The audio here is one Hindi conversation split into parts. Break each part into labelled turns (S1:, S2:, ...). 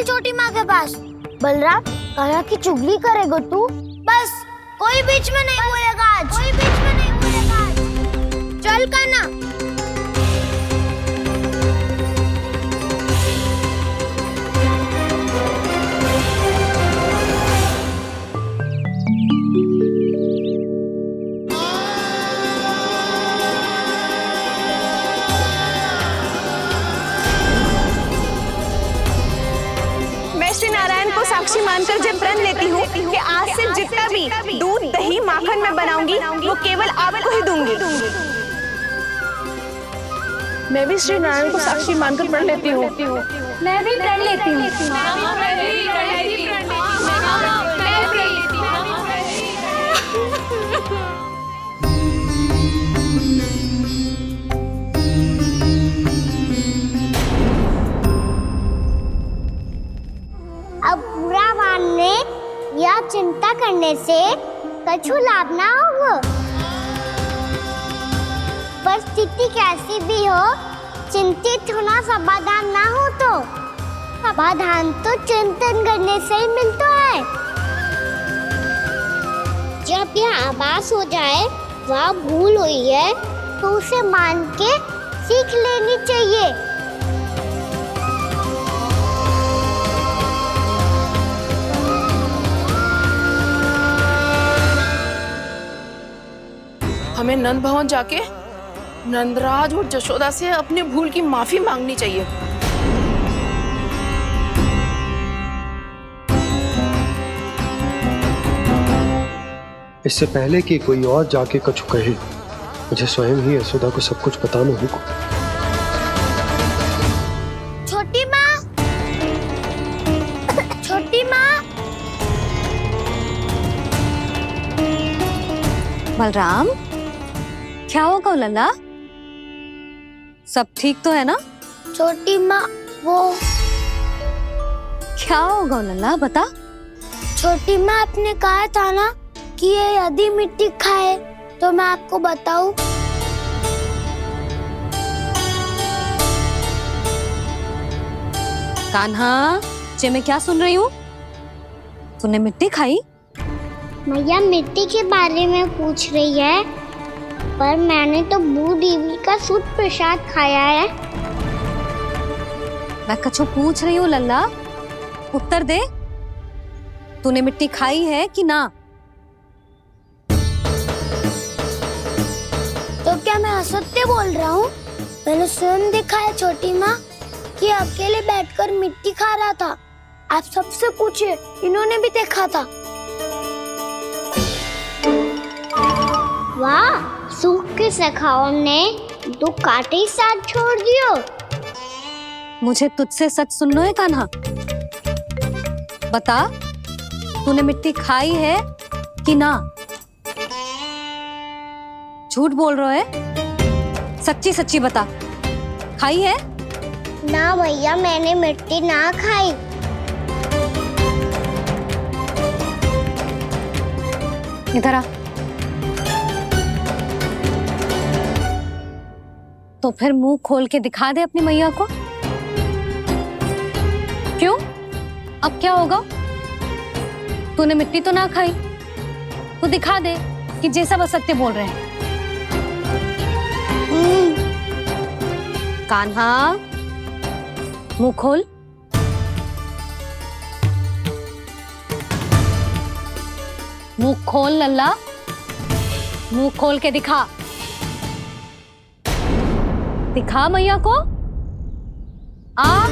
S1: छोटी माँ के पास। बलराम, कान्हा की चुगली करेगा तू? बस, कोई बीच में नहीं बोलेगा आज। कोई बीच में नहीं बोलेगा आज। चल कान्हा।
S2: साक्षी मानकर जब प्रण लेती हूँ कि आज से जितना भी दूध दही माखन मैं बनाऊंगी वो केवल आपको ही दूंगी।
S3: मैं भी श्री नारायण को साक्षी मानकर प्रण लेती हूँ।
S1: मैं भी प्रण लेती हूँ। अब बुरा मानने या चिंता करने से कछु लाभ ना होगा। परिस्थिति कैसी भी हो, चिंतित होना समाधान ना हो तो समाधान तो चिंतन करने से ही मिलता है। जब यह आभास हो जाए वह भूल हुई है तो उसे मान के सीख लेनी चाहिए।
S3: हमें नंद भवन जाके नंदराज और जशोदा से अपनी भूल की माफी मांगनी चाहिए।
S4: इससे पहले कि कोई और जाके कछु कहे, मुझे स्वयं ही यशोदा को सब कुछ बताना होगा।
S1: छोटी माँ, छोटी माँ।
S5: बलराम, क्या होगा लल्ला? सब ठीक तो है ना?
S1: छोटी माँ, वो
S5: क्या होगा लल्ला, बता।
S1: छोटी माँ, आपने कहा था ना कि ये यदि मिट्टी खाए तो मैं आपको बताऊं।
S5: कान्हा, जे मैं क्या सुन रही हूँ? तूने मिट्टी खाई?
S1: मैया मिट्टी के बारे में पूछ रही है, पर मैंने तो भू देवी का शुद्ध प्रसाद खाया है।
S5: मैं कछु पूछ रही हूँ लल्ला, उत्तर दे। तूने मिट्टी खाई है कि ना?
S1: तो क्या मैं असत्य बोल रहा हूँ? मैंने स्वयं देखा है छोटी माँ कि अकेले बैठकर मिट्टी खा रहा था। आप सबसे पूछिए, इन्होंने भी देखा था। वाह, सूख के सखाओं ने दो कांटे ही साथ छोड़ दियो।
S5: मुझे तुझसे सच सुनना है कान्हा। बता, तूने मिट्टी खाई है कि ना? झूठ बोल रहा है, सच्ची सच्ची बता, खाई है?
S1: ना भैया, मैंने मिट्टी ना खाई।
S5: इधर आ। तो फिर मुंह खोल के दिखा दे अपनी मैया को। क्यों? अब क्या होगा? तूने मिट्टी तो ना खाई, तो दिखा दे कि जे सब असत्य बोल रहे हैं। कान्हा, मुंह खोल। मुंह खोल लल्ला, मुंह खोल के दिखा। दिखा मैया को। आ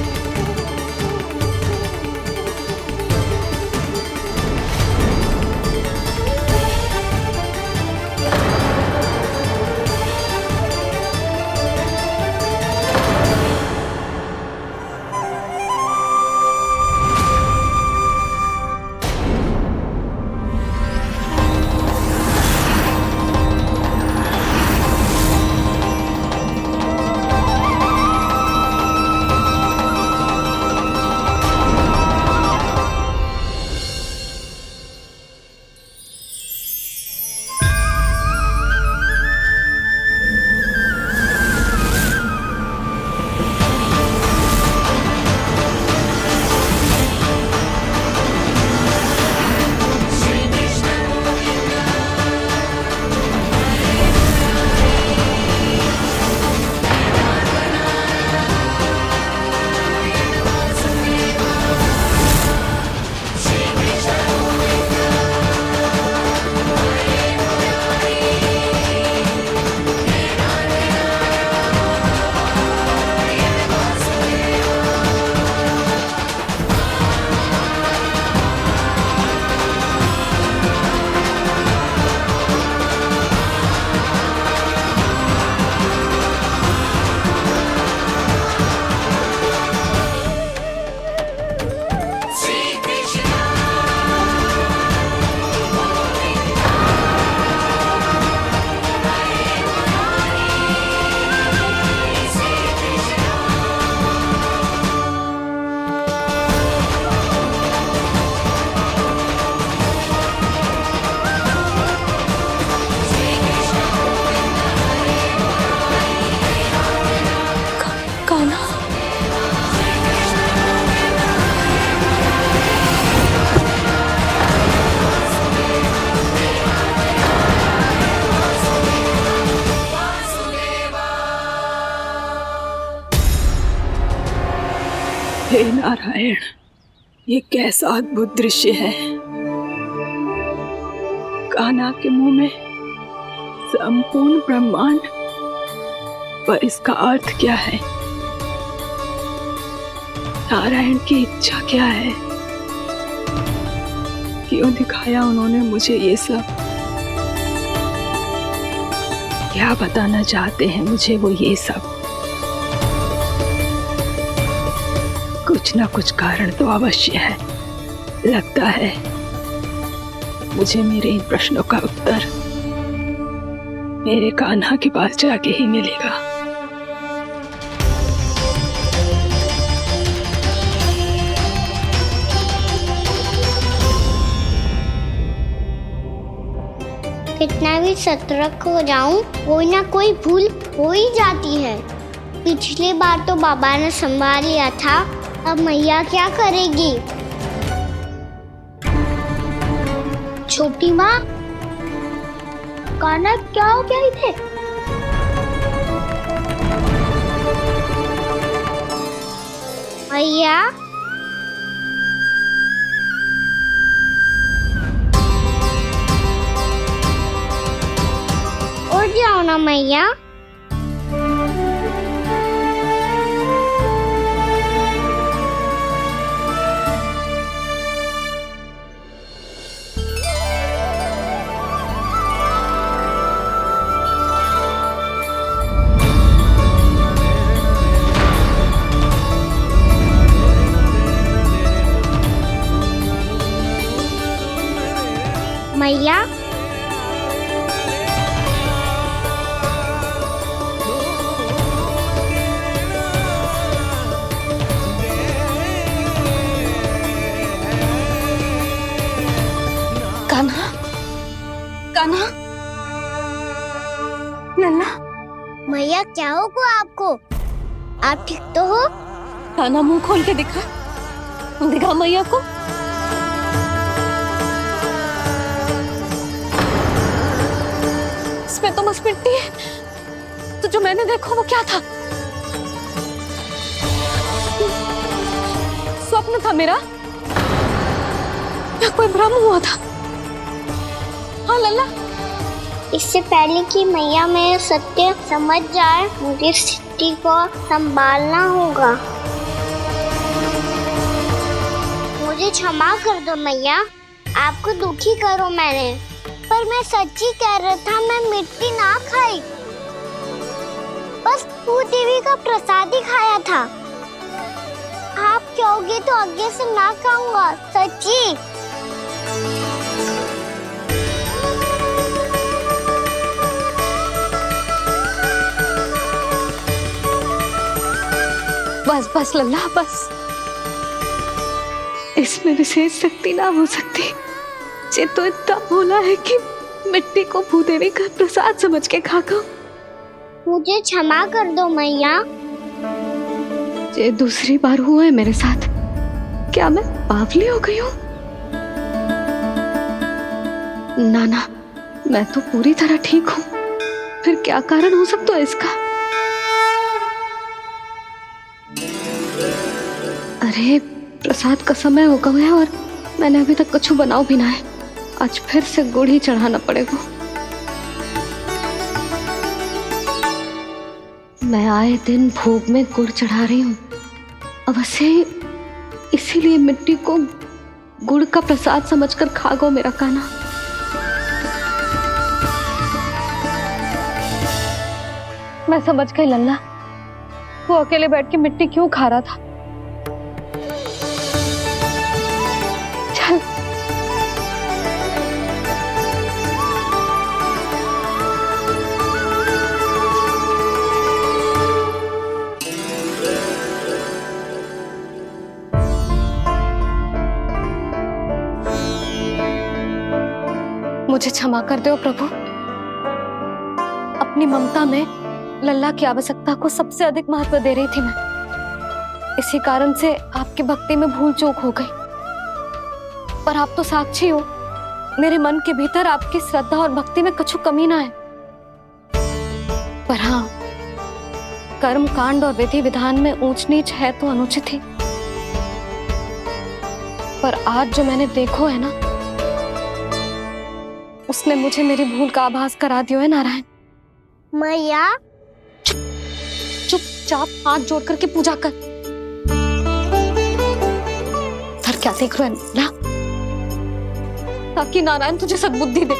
S6: हे नारायण, ये कैसा अद्भुत दृश्य है। कान्हा के मुंह में संपूर्ण ब्रह्मांड, पर इसका अर्थ क्या है? नारायण की इच्छा क्या है? क्यों दिखाया उन्होंने मुझे ये सब? क्या बताना चाहते हैं मुझे वो ये सब? कुछ ना कुछ कारण तो अवश्य है। लगता है मुझे मेरे इन प्रश्नों का उत्तर मेरे कान्हा के पास जाके ही मिलेगा।
S1: कितना भी सतर्क हो जाऊं, कोई ना कोई भूल हो ही जाती है। पिछली बार तो बाबा ने संभाल लिया था, अब मैया क्या करेगी? छोटी माँ, कान्हा क्या हो गया इधर? मैया, उठ जाओ ना मैया। मैया,
S3: कान्हा, कान्हा, लल्ला,
S1: मैया क्या होगा आपको? आप ठीक तो हो?
S5: कान्हा मुंह खोल के दिखा, दिखा मैया को। इसमें तो बस मिट्टी है, तो जो मैंने देखा वो क्या था? स्वप्न था मेरा या कोई भ्रम हुआ था? हाँ लल्ला,
S1: इससे पहले कि मैया मेरे सत्य समझ जाए, मुझे स्थिति को संभालना होगा। मुझे क्षमा कर दो मैया, आपको दुखी करो मैंने, पर मैं सच्ची कह रहा था, मैं मिट्टी ना खाई, बस भूदेवी का प्रसाद ही खाया था। आप कहोगे तो आगे से ना खाऊंगा, सच्ची।
S5: बस बस लल्ला बस, इसमें विशेष शक्ति ना हो सकती। ये तो इतना भोला है कि मिट्टी को भूदेवी का प्रसाद समझ के खा गया।
S1: मुझे क्षमा कर दो मैया।
S5: ये दूसरी बार हुआ है मेरे साथ। क्या मैं बावली हो गई हूँ? ना ना, मैं तो पूरी तरह ठीक हूँ। फिर क्या कारण हो सकता है इसका? अरे प्रसाद का समय हो गया है और मैंने अभी तक कुछ बनाओ भी ना है। आज फिर से गुड़ ही चढ़ाना पड़ेगा। मैं आए दिन भोग में गुड़ चढ़ा रही हूँ, अवश्य इसीलिए मिट्टी को गुड़ का प्रसाद समझकर खा गो मेरा कान्हा। मैं समझ गई लल्ला, वो अकेले बैठ के मिट्टी क्यों खा रहा था। चल मुझे क्षमा कर दो प्रभु। अपनी ममता में लल्ला की आवश्यकता को सबसे अधिक महत्व दे रही थी मैं। इसी कारण से आपकी भक्ति में भूल चूक हो गई। पर आप तो साक्षी हो, मेरे मन के भीतर आपकी श्रद्धा और भक्ति में कुछ कमी ना है। पर हाँ, कर्म कांड और विधि विधान में ऊंच नीच है तो अनुचित ही। पर आज जो मैंने देखो है ना, उसने मुझे मेरी भूल का आभास करा दियो है नारायण।
S1: मैया
S5: चुपचाप हाथ जोड़ करके पूजा कर। सर क्या देख रहे हैं ना, ताकि नारायण तुझे सद्बुद्धि दे।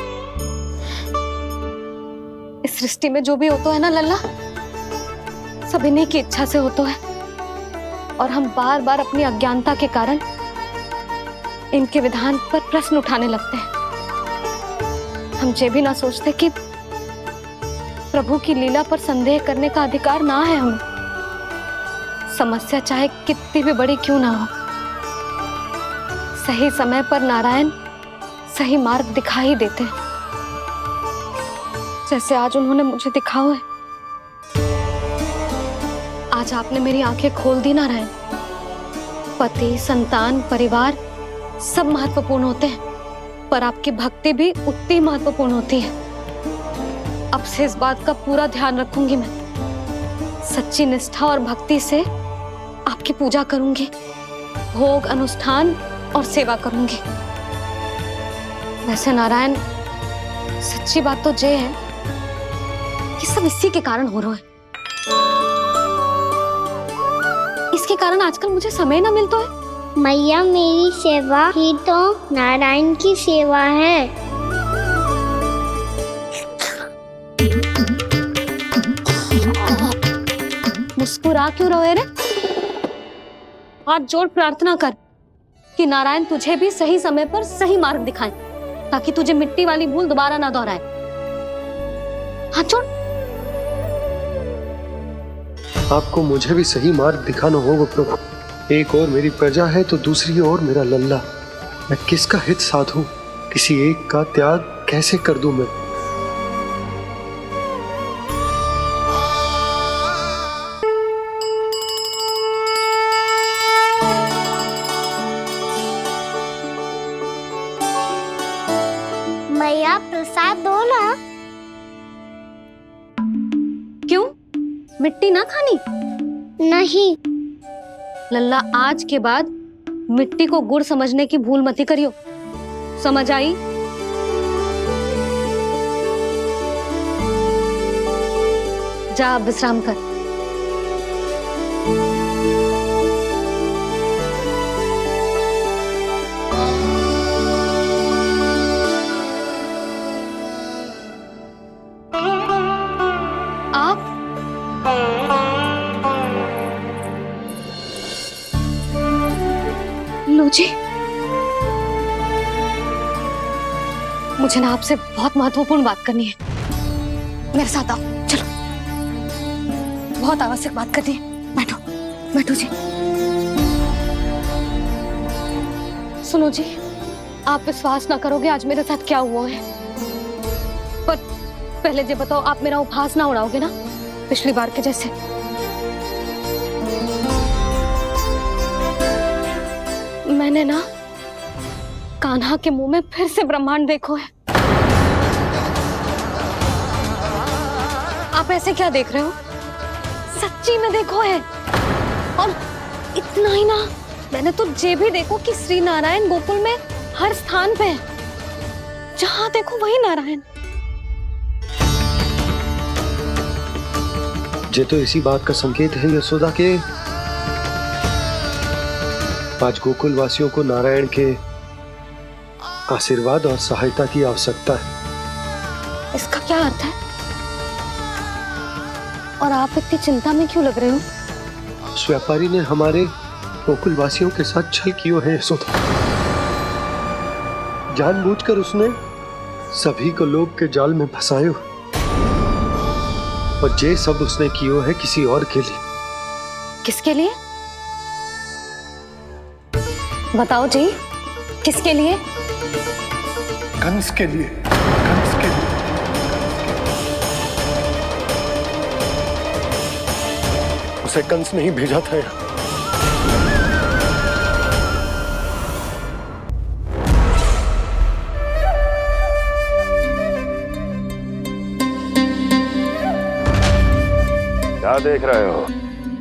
S5: इस सृष्टि में जो भी होता है ना लल्ला, सब इन्हीं की इच्छा से होता है, और हम बार बार अपनी अज्ञानता के कारण इनके विधान पर प्रश्न उठाने लगते हैं। हम ये भी ना सोचते कि प्रभु की लीला पर संदेह करने का अधिकार ना है हमें, समस्या चाहे कितनी भी बड़ी क्यों ना हो। सही समय पर नारायण सही मार्ग दिखा ही देते हैं, जैसे आज उन्होंने मुझे दिखाओ है। आज आपने मेरी आंखें खोल दी नारायण। पति, संतान, परिवार सब महत्वपूर्ण होते हैं, पर आपकी भक्ति भी उतनी महत्वपूर्ण होती है। अब से इस बात का पूरा ध्यान रखूंगी मैं। सच्ची निष्ठा और भक्ति से आपकी पूजा करूंगी, भोग, अनुष्ठान और सेवा करूंगी। वैसे नारायण, सच्ची बात तो ये है कि सब इसी के कारण हो रहा है। इसके कारण आजकल मुझे समय ना मिलता है।
S1: मैया, मेरी सेवा ही तो नारायण की सेवा है।
S5: मुस्कुरा क्यों रहे रे? हाथ जोड़ प्रार्थना कर कि नारायण तुझे भी सही समय पर सही मार्ग दिखाएं, ताकि तुझे मिट्टी वाली भूल दोबारा ना दोहराए। हाथ जोड़।
S4: आपको मुझे भी सही मार्ग दिखाना होगा प्रभु। एक और मेरी प्रजा है तो दूसरी ओर मेरा लल्ला। मैं किसका हित साधूं, किसी एक का त्याग कैसे कर दूं मैं?
S1: मैया, प्रसाद दो ना।
S5: क्यों? मिट्टी ना खानी?
S1: नहीं।
S5: लल्ला, आज के बाद मिट्टी को गुड़ समझने की भूल मत करियो, समझ आई? जा विश्राम कर। आप लो जी, मुझे ना आपसे बहुत महत्वपूर्ण बात करनी है। मेरे साथ आओ, चलो। बहुत आवश्यक बात करनी है। बैठो, बैठो जी। सुनो जी, आप विश्वास ना करोगे आज मेरे साथ क्या हुआ है। पर पहले ये बताओ, आप मेरा उपहास ना उड़ाओगे ना, पिछली बार के जैसे? मैंने ना कान्हा के मुंह में फिर से ब्रह्मांड देखो है। आप ऐसे क्या देख रहे हो? सच्ची में देखो है। और इतना ही ना, मैंने तो ये भी देखो कि श्री नारायण गोकुल में हर स्थान पे है, जहां देखो वही नारायण।
S4: ये तो इसी बात का संकेत है यशोदा के आज गोकुल वासियों को नारायण के आशीर्वाद और सहायता की आवश्यकता है।
S5: इसका क्या अर्थ है? और आप इतनी चिंता में क्यों लग रहे हो?
S4: उस व्यापारी ने हमारे गोकुल वासियों के साथ छल किया है यशोदा। जानबूझकर उसने सभी को लोभ के जाल में फंसायो, और ये सब उसने किया है किसी और के लिए।
S5: किसके लिए? बताओ जी, किसके लिए?
S4: कंस के लिए। कंस के लिए। उसे कंस नहीं भेजा था यहाँ।
S7: क्या देख रहे हो?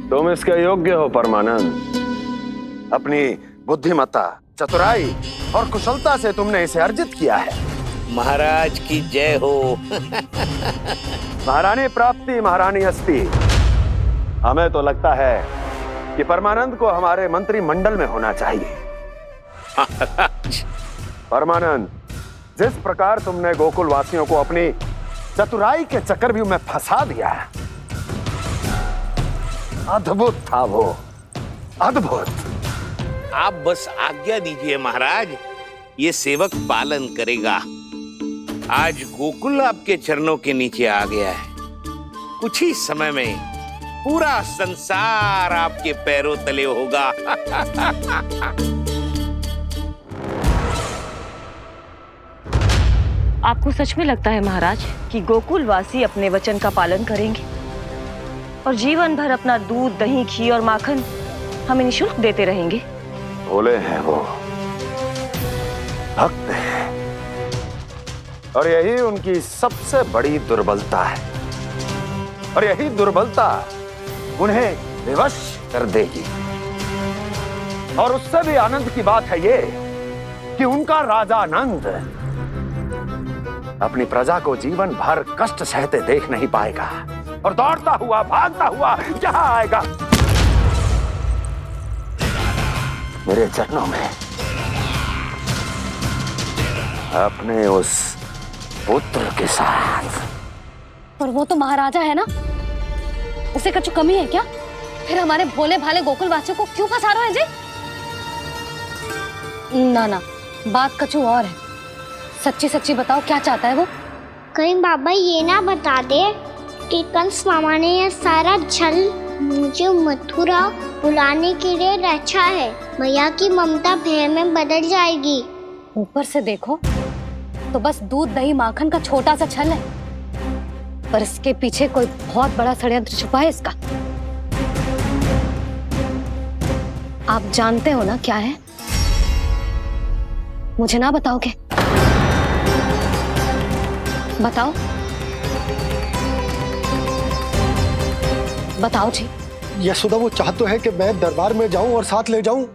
S7: तुम इसके योग्य हो परमानंद। अपनी बुद्धिमत्ता, चतुराई और कुशलता से तुमने इसे अर्जित किया है।
S8: महाराज की जय हो।
S7: महारानी प्राप्ति महारानी हस्ती। हमें तो लगता है कि परमानंद को हमारे मंत्रिमंडल में होना चाहिए। परमानंद, जिस प्रकार तुमने गोकुल वासियों को अपनी चतुराई के चक्रव्यूह में फंसा दिया, अद्भुत था वो, अद्भुत।
S8: आप बस आज्ञा दीजिए महाराज, ये सेवक पालन करेगा। आज गोकुल आपके चरणों के नीचे आ गया है। कुछ ही समय में पूरा संसार आपके पैरों तले होगा।
S9: आपको सच में लगता है महाराज कि गोकुल वासी अपने वचन का पालन करेंगे और जीवन भर अपना दूध, दही, घी और माखन हमें निःशुल्क देते रहेंगे?
S7: भोले हैं वो, भक्त हैं, और यही उनकी सबसे बड़ी दुर्बलता है। और यही दुर्बलता उन्हें विवश कर देगी। और उससे भी आनंद की बात है ये कि उनका राजा नंद अपनी प्रजा को जीवन भर कष्ट सहते देख नहीं पाएगा और दौड़ता हुआ, भागता हुआ यहां आएगा मेरे चरणों में, अपने उस पुत्र के साथ।
S5: पर वो तो महाराजा है ना, उसे कुछ कमी है क्या? फिर हमारे भोले भाले गोकुल वासियों को क्यों फंसा रहे हैं जी? ना ना, बात कछु और है। सच्ची सच्ची बताओ, क्या चाहता है वो?
S1: कहीं बाबा ये ना बता दे कि कंस मामा ने यह सारा छल मुझे मथुरा बुलाने के लिए रचा है। मैया की ममता भय में बदल जाएगी।
S5: ऊपर से देखो तो बस दूध, दही, माखन का छोटा सा छल है, पर इसके पीछे कोई बहुत बड़ा षड्यंत्र छुपा है इसका। आप जानते हो ना क्या है? मुझे ना बताओगे? बताओ बताओ जी।
S4: यशोदा, वो चाह तो है कि मैं दरबार में जाऊं और साथ ले जाऊं।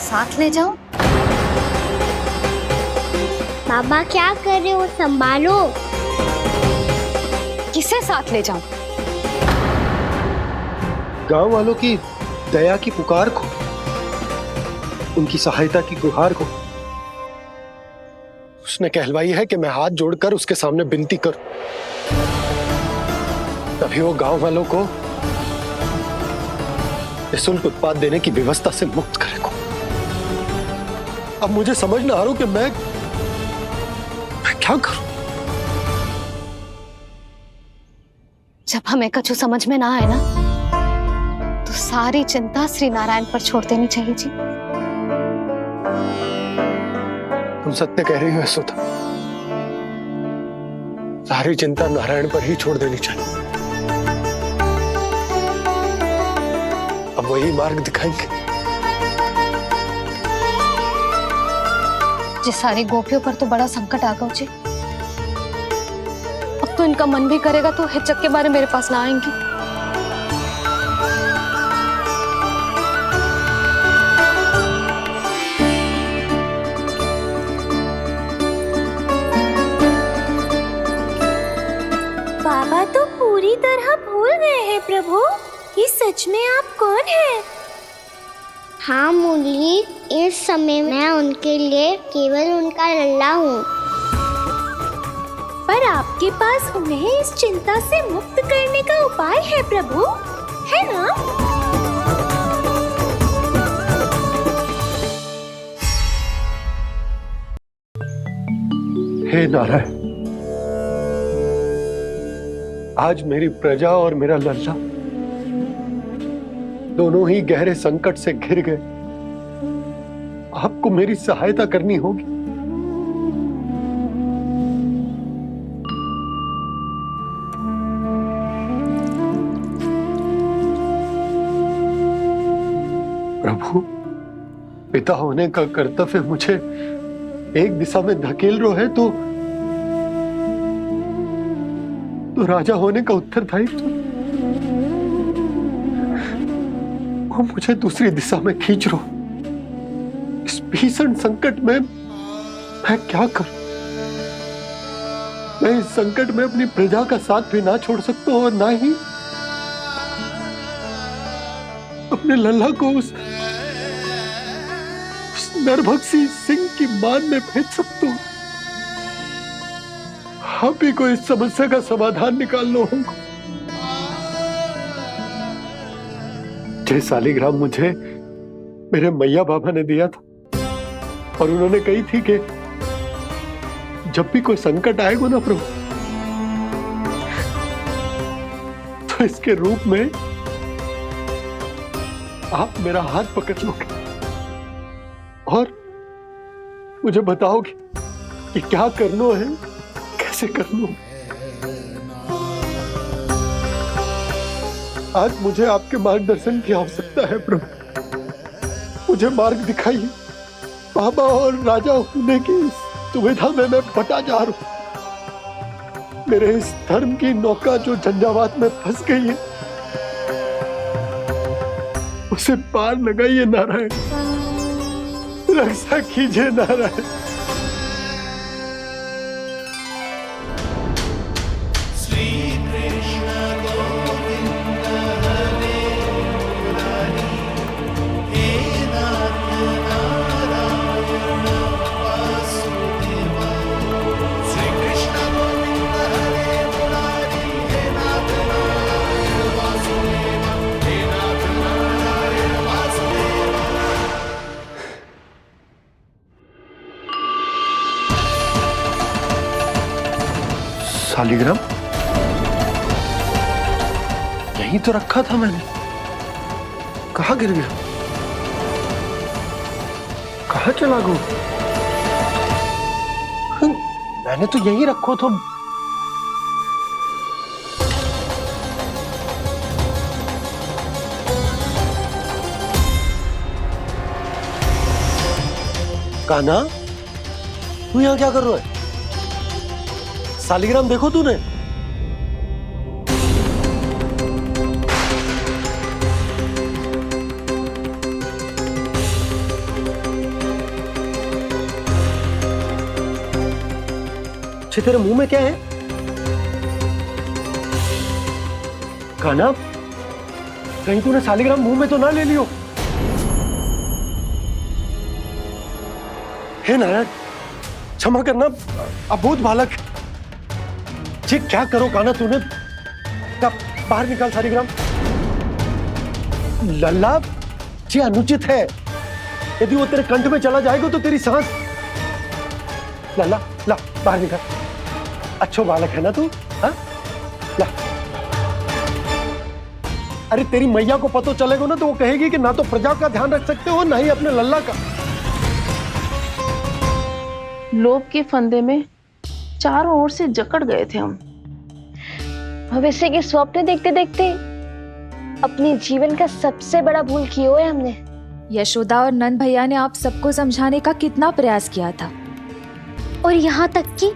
S5: साथ ले जाऊं?
S1: बाबा क्या कर रहे हो, संभालो।
S5: किसे साथ ले जाऊं?
S4: गांव वालों की दया की पुकार को, उनकी सहायता की गुहार को। उसने कहलवाई है कि मैं हाथ जोड़कर उसके सामने विनती करूं, तभी वो गांव वालों को निःशुल्क उत्पाद देने की व्यवस्था से मुक्त करेगा। अब मुझे समझ ना आ रहा कि मैं क्या करूं।
S5: जब हमें कछु समझ में ना आए ना, तो सारी चिंता श्री नारायण पर छोड़ देनी चाहिए जी।
S4: तुम सत्य कह रही हो यशोदा, सारी चिंता नारायण पर ही छोड़ देनी चाहिए। अब वही मार्ग दिखाएंगे।
S5: जिस सारी गोपियों पर तो बड़ा संकट आ गया जी। अब तो इनका मन भी करेगा तो हिचक के बारे मेरे पास ना आएंगी।
S1: बाबा तो पूरी तरह भूल गए हैं प्रभु, ये सच में आप कौन हैं? हाँ मुरली, इस समय मैं उनके लिए केवल उनका लल्ला हूँ। पर आपके पास उन्हें इस चिंता से मुक्त करने का उपाय है प्रभु, है ना?
S4: हे नारायण, आज मेरी प्रजा और मेरा लल्ला दोनों ही गहरे संकट से घिर गए। आपको मेरी सहायता करनी होगी। प्रभु, पिता होने का कर्तव्य मुझे एक दिशा में धकेल रहा है तो राजा होने का उत्तरदायित्व वो मुझे दूसरी दिशा में खींच रो। इस भीषण संकट में मैं क्या करूं? मैं इस संकट में अपनी प्रजा का साथ भी ना छोड़ सकता हूं और ना ही अपने लल्ला को उस नरभक्षी सिंह की मान में भेज सकता हूं। आप ही को इस समस्या का समाधान निकालना होगा। जय शालिग्राम मुझे मेरे मैया बाबा ने दिया था और उन्होंने कही थी कि जब भी कोई संकट आएगा ना प्रभु, तो इसके रूप में आप मेरा हाथ पकड़ लोगे और मुझे बताओगे कि क्या करना है, कैसे करना है। आज मुझे आपके मार्गदर्शन की आवश्यकता है प्रभु। मुझे मार्ग दिखाइए। बाबा और राजा होने की इस दुविधा में मैं बटा जा रहा हूं। मेरे इस धर्म की नौका जो झंझावात में फंस गई है, उसे पार लगाइए नारायण। रक्षा कीजिए नारायण। शालिग्राम यहीं तो रखा था मैंने। कहाँ गिर गया? कहाँ चला गया? मैंने तो यहीं रखो तो। कान्हा, तू यहाँ क्या कर रहा है? शालिग्राम देखो तूने? अच्छे, तेरे मुंह में क्या है? कान्हा, कहीं तूने शालिग्राम मुंह में तो ना ले लियो? हे नारायण, क्षमा करना, अबोध बालक। जी क्या करो कान्हा तूने? बाहर निकाल शालिग्राम। लल्ला, जी अनुचित है। यदि वो तेरे कंठ में चला जाएगा तो तेरी सांस। लल्ला, ला बाहर निकाल। अच्छो बालक है ना तू? हाँ, ला। अरे तेरी मैया को पता चलेगा ना तो वो कहेगी कि ना तो प्रजा का ध्यान रख सकते हो, ना ही अपने लल्ला का।
S3: लोभ के फंदे में चारों ओर से जकड़ गए थे हम।
S5: भविष्य के स्वप्न देखते देखते अपने जीवन का सबसे बड़ा भूल किया है हमने।
S10: यशोदा और नंद भैया ने आप सबको समझाने का कितना प्रयास किया था,
S1: और यहाँ तक कि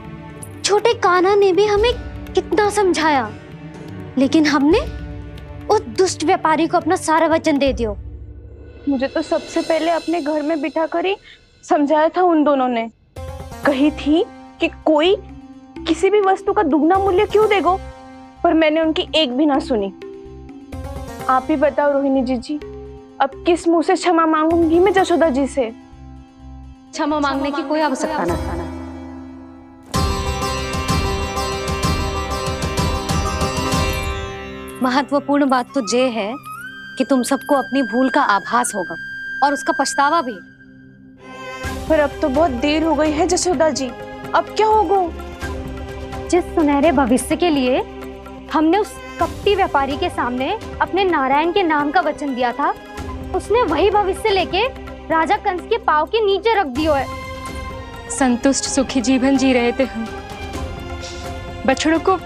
S1: छोटे कान्हा ने भी हमें कितना समझाया, लेकिन हमने उस दुष्ट व्यापारी को अपना सारा वचन दे दिया।
S2: मुझे तो सबसे पहले अपने घर में बिठा कर ही समझाया था उन दोनों ने। कही थी कि कोई किसी भी वस्तु का दुगना मूल्य क्यों देगा, पर मैंने उनकी एक भी ना सुनी। आप ही बताओ रोहिणी जी, अब किस मुंह से क्षमा मांगूंगी मैं जशोदा जी से?
S5: क्षमा मांगने की कोई आवश्यकता ना। महत्वपूर्ण बात तो ये है कि तुम सबको अपनी भूल का आभास होगा और उसका पछतावा भी।
S2: पर अब तो बहुत देर हो गई है जशोदा जी, अब क्या होगा?
S1: जिस सुनहरे भविष्य के लिए हमने उस कपटी व्यापारी के सामने अपने नारायण के नाम का वचन दिया था, उसने वही भविष्य लेके राजा कंस के पांव के नीचे रख दिया है।
S11: संतुष्ट सुखी जीवन जी रहे थे हम। बछड़ों को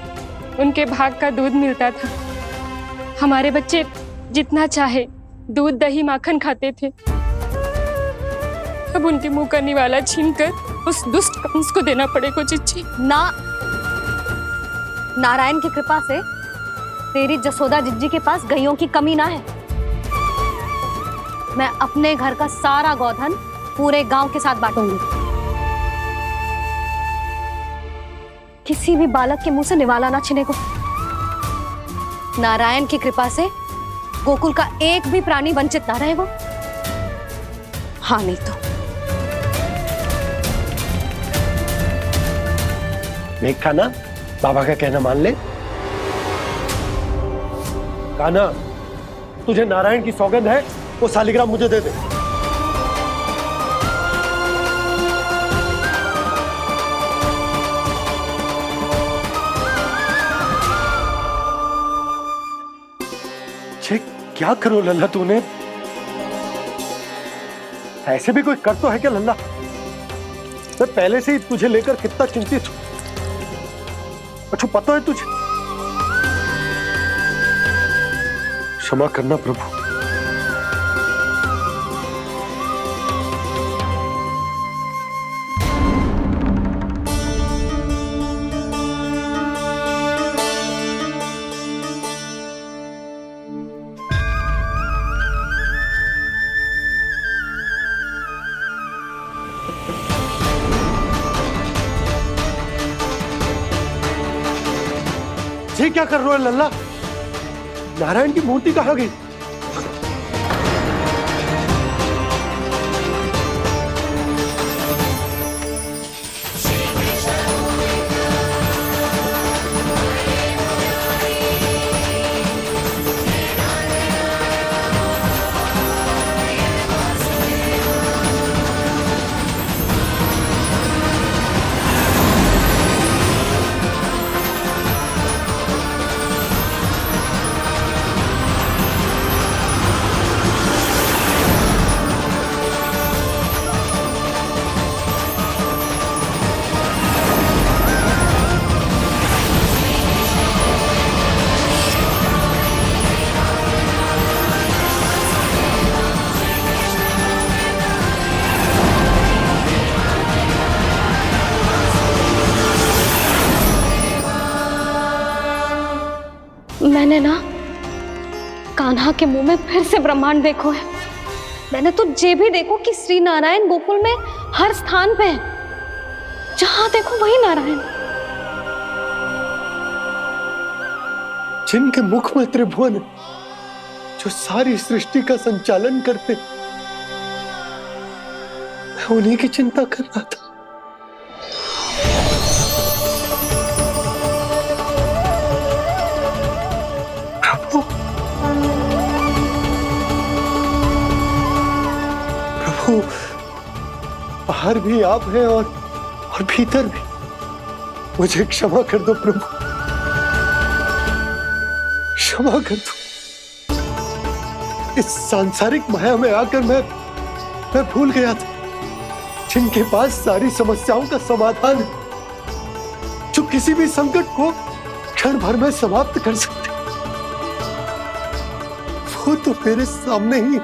S11: उनके भाग का दूध मिलता था। हमारे बच्चे जितना चाहे दूध दही माखन खाते थे। अब उनके मुंह का निवाला छीनकर उस दुष्ट कंस को देना पड़ेगा चिच्ची।
S5: ना, नारायण की कृपा से तेरी जसोदा जिज्जी के पास गईयों की कमी ना है। मैं अपने घर का सारा गोधन पूरे गांव के साथ बांटूंगी। किसी भी बालक के मुंह से निवाला ना छिने को। नारायण की कृपा से गोकुल का एक भी प्राणी वंचित ना रहेगा। हाँ नहीं तो
S4: देख कान्हा, बाबा का कहना मान ले। कान्हा, तुझे नारायण की सौगंध है, वो शालिग्राम मुझे दे दे। क्या करो लल्ला तूने? ऐसे भी कोई कर तो है क्या लल्ला? मैं पहले से ही तुझे लेकर कितना चिंतित हूं। अच्छा पता है तुझे? क्षमा करना प्रभु। ये क्या कर रहे हो लल्ला? नारायण की मूर्ति कहाँ गई?
S5: मैंने ना कान्हा के मुंह में फिर से ब्रह्मांड देखो है। मैंने तो ये भी देखो कि श्री नारायण गोकुल में हर स्थान पे है। जहां देखो वही नारायण।
S4: जिनके मुख में त्रिभुवन है, जो सारी सृष्टि का संचालन करते, मैं उन्हीं की चिंता कर रहा था। प्रभु, बाहर भी आप हैं और भीतर भी। मुझे क्षमा कर दो प्रभु, क्षमा कर दो। इस सांसारिक माया में आकर मैं भूल गया था जिनके पास सारी समस्याओं का समाधान है, जो किसी भी संकट को क्षण भर में समाप्त कर सकते, वो तो मेरे सामने ही।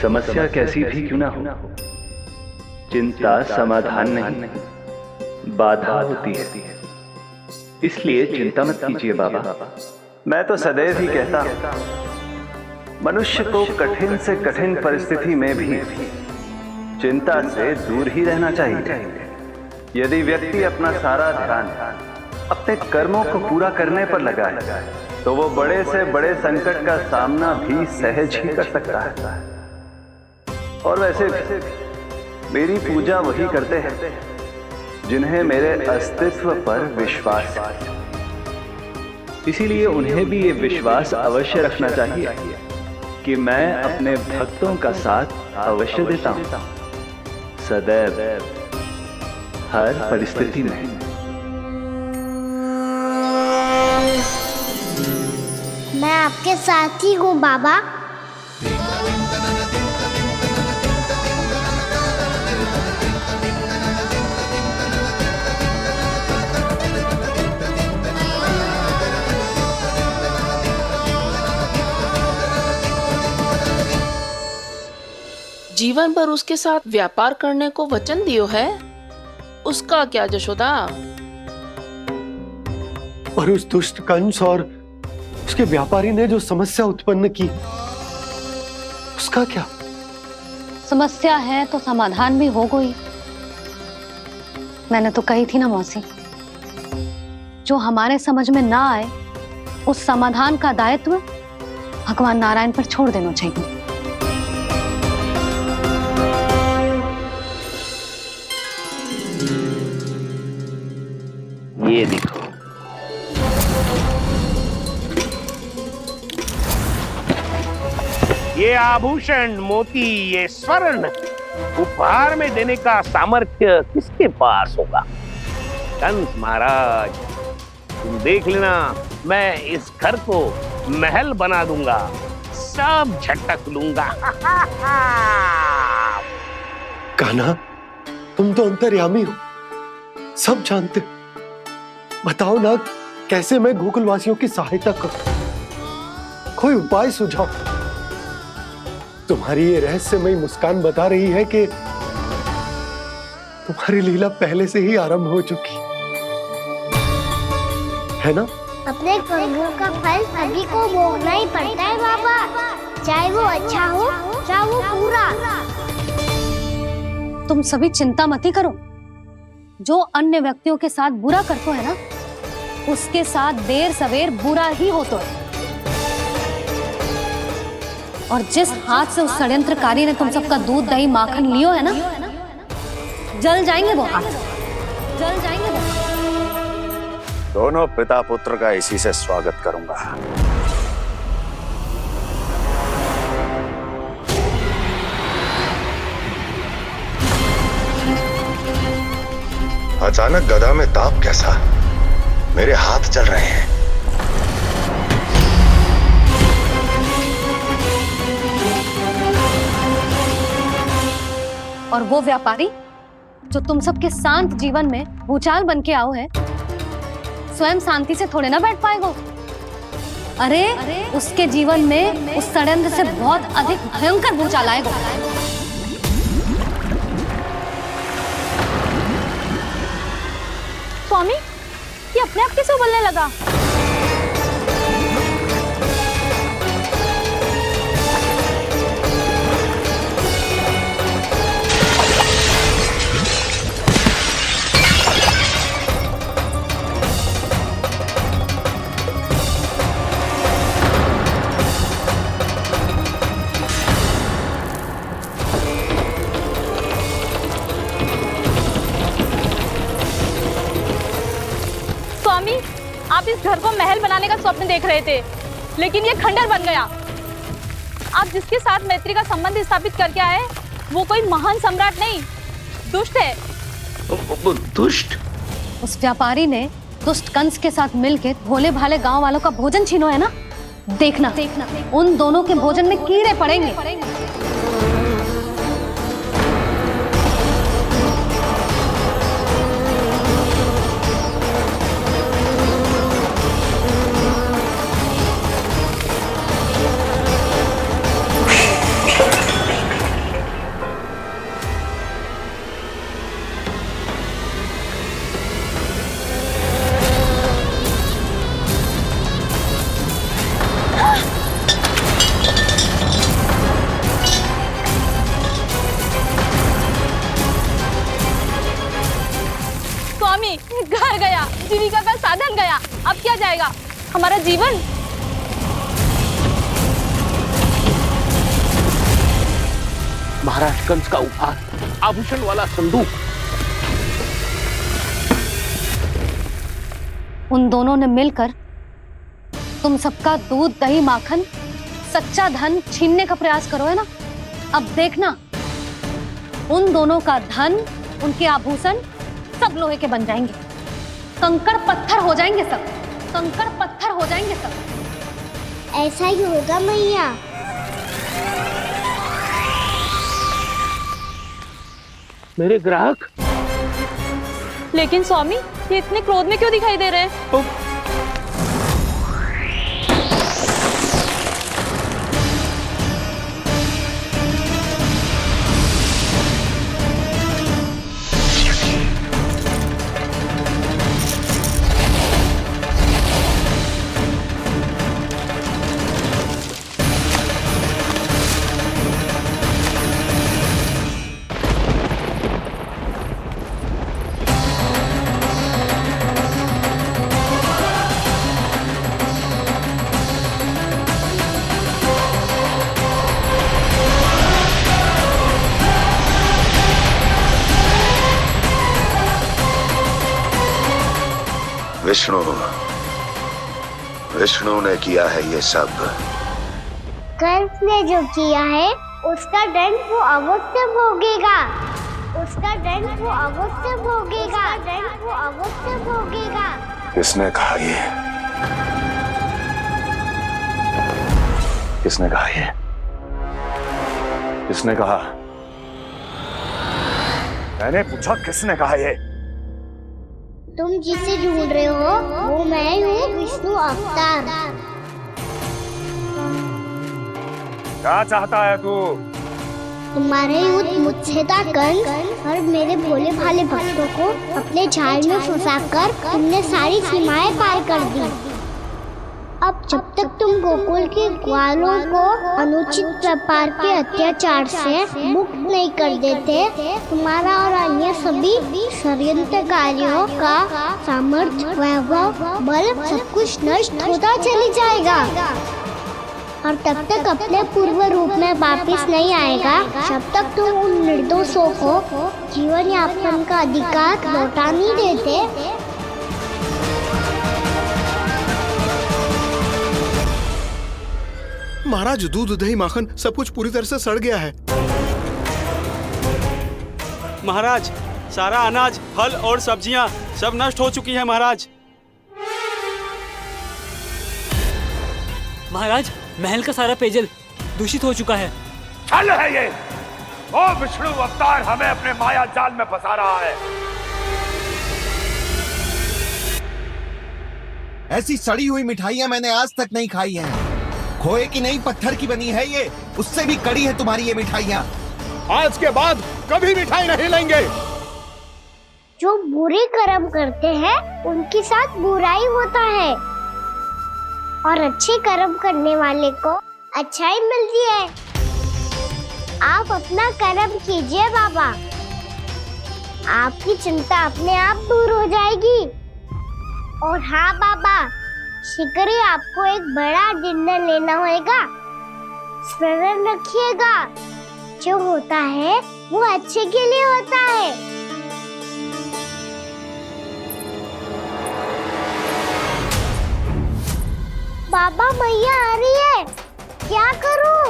S12: समस्या कैसी भी क्यों ना हो, चिंता समाधान नहीं, बाधा होती है। इसलिए चिंता मत कीजिए बाबा। मैं तो सदैव ही कहता हूं, मनुष्य को कठिन से कठिन परिस्थिति में भी चिंता से दूर ही रहना चाहिए। यदि व्यक्ति अपना सारा ध्यान अपने कर्मों को पूरा करने पर लगाए, तो वो बड़े से बड़े संकट का सामना भी सहज ही कर सकता है। और वैसे भी मेरी पूजा वही करते हैं जिन्हें मेरे अस्तित्व पर विश्वास है। इसीलिए उन्हें भी ये विश्वास अवश्य रखना चाहिए कि मैं अपने भक्तों का साथ अवश्य देता हूं, सदैव, हर परिस्थिति में।
S1: मैं आपके साथ ही हूँ बाबा।
S3: जीवन भर उसके साथ व्यापार करने को वचन दियो है, उसका क्या जशोदा?
S4: और उस दुष्ट कंस और उसके व्यापारी ने जो समस्या उत्पन्न की, उसका क्या?
S5: समस्या है तो समाधान भी होगा ही। मैंने तो कही थी ना मौसी, जो हमारे समझ में ना आए उस समाधान का दायित्व भगवान नारायण पर छोड़ देना चाहिए।
S8: ये देखो, ये आभूषण, मोती, ये स्वर्ण उपहार में देने का सामर्थ्य किसके पास होगा? कंस महाराज, तुम देख लेना, मैं इस घर को महल बना दूंगा, सब झटक लूंगा।
S4: कान्हा, तुम तो अंतर्यामी हो, सब जानते हो। बताओ ना, कैसे मैं गोकुलवासियों की सहायता करूं? कोई उपाय सुझाओ। तुम्हारी ये रहस्यमयी मुस्कान बता रही है कि तुम्हारी लीला पहले से ही आरंभ हो चुकी है ना?
S1: अपने कर्मों का फल सभी को भोगना ही पड़ता है बाबा, चाहे वो अच्छा हो चाहे वो बुरा।
S5: तुम सभी चिंता मत ही करो। जो अन्य व्यक्तियों के साथ बुरा करते है ना, उसके साथ देर सवेर बुरा ही होता है। और जिस हाथ से उस षड्यंत्रकारी ने तुम सबका दूध दही माखन लियो है ना, जल जाएंगे वो हाथ, जल जाएंगे वो हाथ।
S7: दोनों पिता पुत्र का इसी से स्वागत करूंगा।
S13: अचानक गदा में ताप कैसा? मेरे हाथ चल रहे हैं।
S5: और वो व्यापारी जो तुम सबके शांत जीवन में भूचाल बन के आओ है, स्वयं शांति से थोड़े ना बैठ पाएगा। अरे उसके जीवन में उस षड्यंत्र से बहुत अधिक भयंकर भूचाल आएगा।
S2: स्वामी, ये अपने आप कैसे उबलने लगा? स्वामी, आप इस घर को महल बनाने का स्वप्न देख रहे थे, लेकिन ये खंडर बन गया। आप जिसके साथ मैत्री का संबंध स्थापित करके आए, वो कोई महान सम्राट नहीं, दुष्ट है।
S8: दुष्ट?
S5: उस व्यापारी ने दुष्ट कंस के साथ मिलकर भोले भाले गांव वालों का भोजन छीनो है ना, देखना उन दोनों के भोजन में कीड़े पड़ेंगे।
S2: घर गया, जीविका का साधन गया, अब क्या जाएगा हमारा जीवन?
S8: महाराज कंस का उपहार, आभूषण वाला संदूक।
S5: उन दोनों ने मिलकर तुम सबका दूध दही माखन सच्चा धन छीनने का प्रयास करो है ना। अब देखना, उन दोनों का धन, उनके आभूषण सब लोहे के बन जाएंगे, कंकड़ पत्थर हो जाएंगे सब, कंकड़ पत्थर हो जाएंगे सब।
S1: ऐसा ही होगा मैया।
S8: मेरे ग्राहक?
S2: लेकिन स्वामी, ये इतने क्रोध में क्यों दिखाई दे रहे हैं?
S13: विष्णु ने किया है ये सब।
S1: कंस ने जो किया है उसका दंड वो अवश्य भोगेगा। उसका दंड वो अवश्य भोगेगा। दंड वो अवश्य भोगेगा।
S13: किसने कहा ये? किसने कहा ये? किसने कहा? मैंने पूछा किसने कहा ये?
S1: तुम जिसे ढूंढ रहे हो वो मैं हूँ, विष्णु अवतार।
S13: क्या चाहता है तू?
S1: तुम्हारे युद्ध मुझसे था कंस, और मेरे भोले भाले भक्तों को अपने जाल में फंसाकर तुमने सारी सीमाएं पार कर दी। अब जब तक तुम गोकुल के ग्वालों को अनुचित प्रकार के अत्याचार से मुक्त नहीं कर देते, तुम्हारा और अन्य सभी षड्यंत्रकारियों का सामर्थ्य, वैभव, बल सब कुछ नष्ट होता चली जाएगा। और तब तक अपने पूर्व रूप में वापस नहीं आएगा जब तक तुम उन निर्दोषों को जीवन यापन का अधिकार लौटा नहीं देते।
S4: महाराज, दूध, दही, माखन सब कुछ पूरी तरह से सड़ गया है।
S14: महाराज, सारा अनाज, फल और सब्जियां सब नष्ट हो चुकी है महाराज।
S15: महाराज, महल का सारा पेयजल दूषित हो चुका है।
S7: छल है ये। ओ विष्णु अवतार हमें अपने माया जाल में फंसा रहा है।
S16: ऐसी सड़ी हुई मिठाइयां मैंने आज तक नहीं खाई हैं। खोए की नहीं, पत्थर की बनी है ये, उससे भी कड़ी है तुम्हारी ये मिठाइयां।
S4: आज के बाद कभी मिठाई नहीं लेंगे।
S1: जो बुरे कर्म करते हैं उनके साथ बुराई होता है, और अच्छे कर्म करने वाले को अच्छाई मिलती है। आप अपना कर्म कीजिए बाबा, आपकी चिंता अपने आप दूर हो जाएगी। और हाँ बाबा, शीघ्र ही आपको एक बड़ा डिनर लेना होगा। स्मरण रखिएगा, जो होता है वो अच्छे के लिए होता है। बाबा, मैया आ रही है, क्या करूं?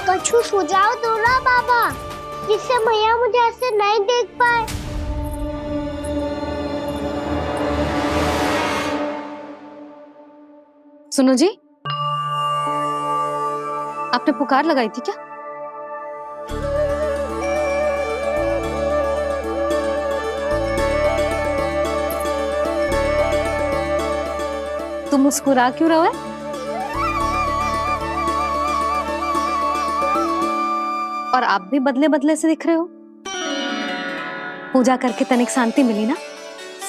S1: कछु सुझाव दो ना बाबा, जिससे मैया मुझे ऐसे नहीं देख पाए।
S5: सुनो जी, आपने पुकार लगाई थी क्या? तुम मुस्कुरा क्यों रहे हो? और आप भी बदले बदले से दिख रहे हो। पूजा करके तनिक शांति मिली ना?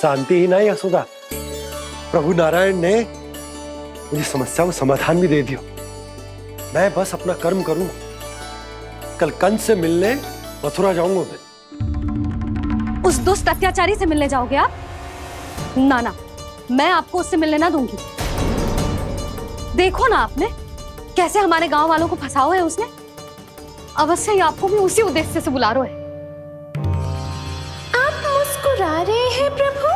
S4: शांति ही नहीं यशोदा, प्रभु नारायण ने मुझे समस्या को समाधान भी दे दिया। मैं बस अपना कर्म करूं। कल कंस से मिलने मथुरा जाऊंगा मैं।
S5: उस दुष्ट अत्याचारी से मिलने जाओगे आप? ना ना, मैं आपको उससे मिलने ना दूंगी। देखो ना आपने कैसे हमारे गांव वालों को फंसाओ है उसने। अवश्य ही आपको भी उसी उद्देश्य से बुला रहा है।
S1: आप मुस्कुरा रहे हैं प्रभु?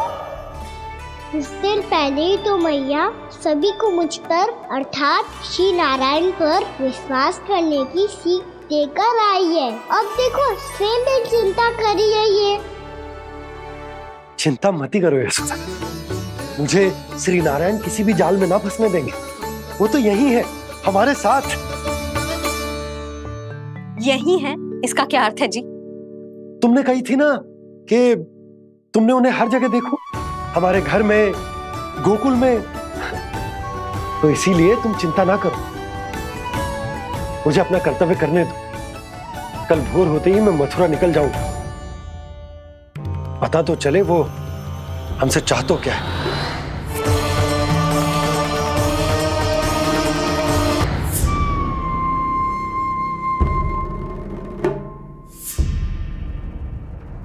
S1: कुछ देर पहले ही तो मैया सभी को मुझ पर अर्थात श्री नारायण पर विश्वास करने की सीख देकर आई है। अब देखो स्वयं भी चिंता करी है ये।
S4: चिंता मत करो यशोदा, मुझे श्री नारायण किसी भी जाल में ना फंसने देंगे। वो तो यही है हमारे साथ।
S5: यही है, इसका क्या अर्थ है जी?
S4: तुमने कही थी ना कि तुमने उन्हें हर जगह देखो, हमारे घर में, गोकुल में। तो इसीलिए तुम चिंता ना करो, मुझे अपना कर्तव्य करने दो। कल भोर होते ही मैं मथुरा निकल जाऊंगा। पता तो चले वो हमसे चाहतो क्या है।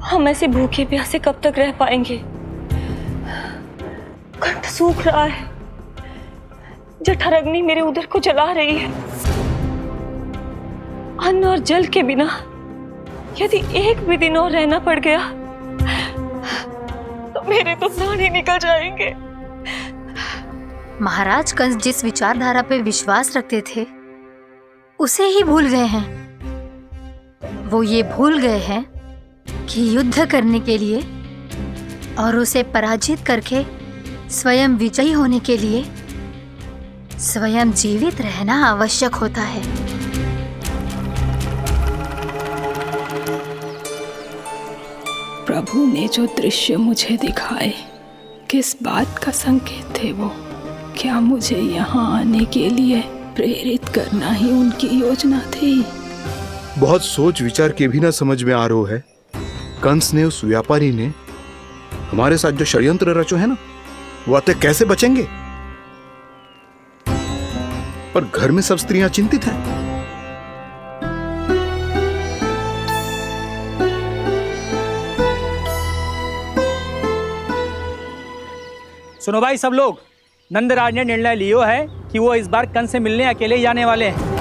S9: हम ऐसे भूखे प्यासे कब तक रह पाएंगे? कंठ सूख रहा है, जठराग्नि मेरे उदर को जला रही है। अन्न और जल के बिना यदि एक भी दिन और रहना पड़ गया तो मेरे तो प्राण ही निकल जाएंगे।
S17: महाराज कंस जिस विचारधारा पे विश्वास रखते थे उसे ही भूल गए हैं। वो ये भूल गए हैं कि युद्ध करने के लिए और उसे पराजित करके स्वयं विजयी होने के लिए स्वयं जीवित रहना आवश्यक होता है।
S6: प्रभु ने जो दृश्य मुझे दिखाए किस बात का संकेत थे वो? क्या मुझे यहाँ आने के लिए प्रेरित करना ही उनकी योजना थी?
S4: बहुत सोच विचार के भी ना समझ में आ रहा है। कंस ने, उस व्यापारी ने हमारे साथ जो षड्यंत्र रचो है ना, वो आते कैसे बचेंगे? पर घर में सब स्त्रियां चिंतित हैं।
S15: सुनो भाई सब लोग, नंदराज ने निर्णय लियो है कि वो इस बार कंस से मिलने अकेले जाने वाले हैं।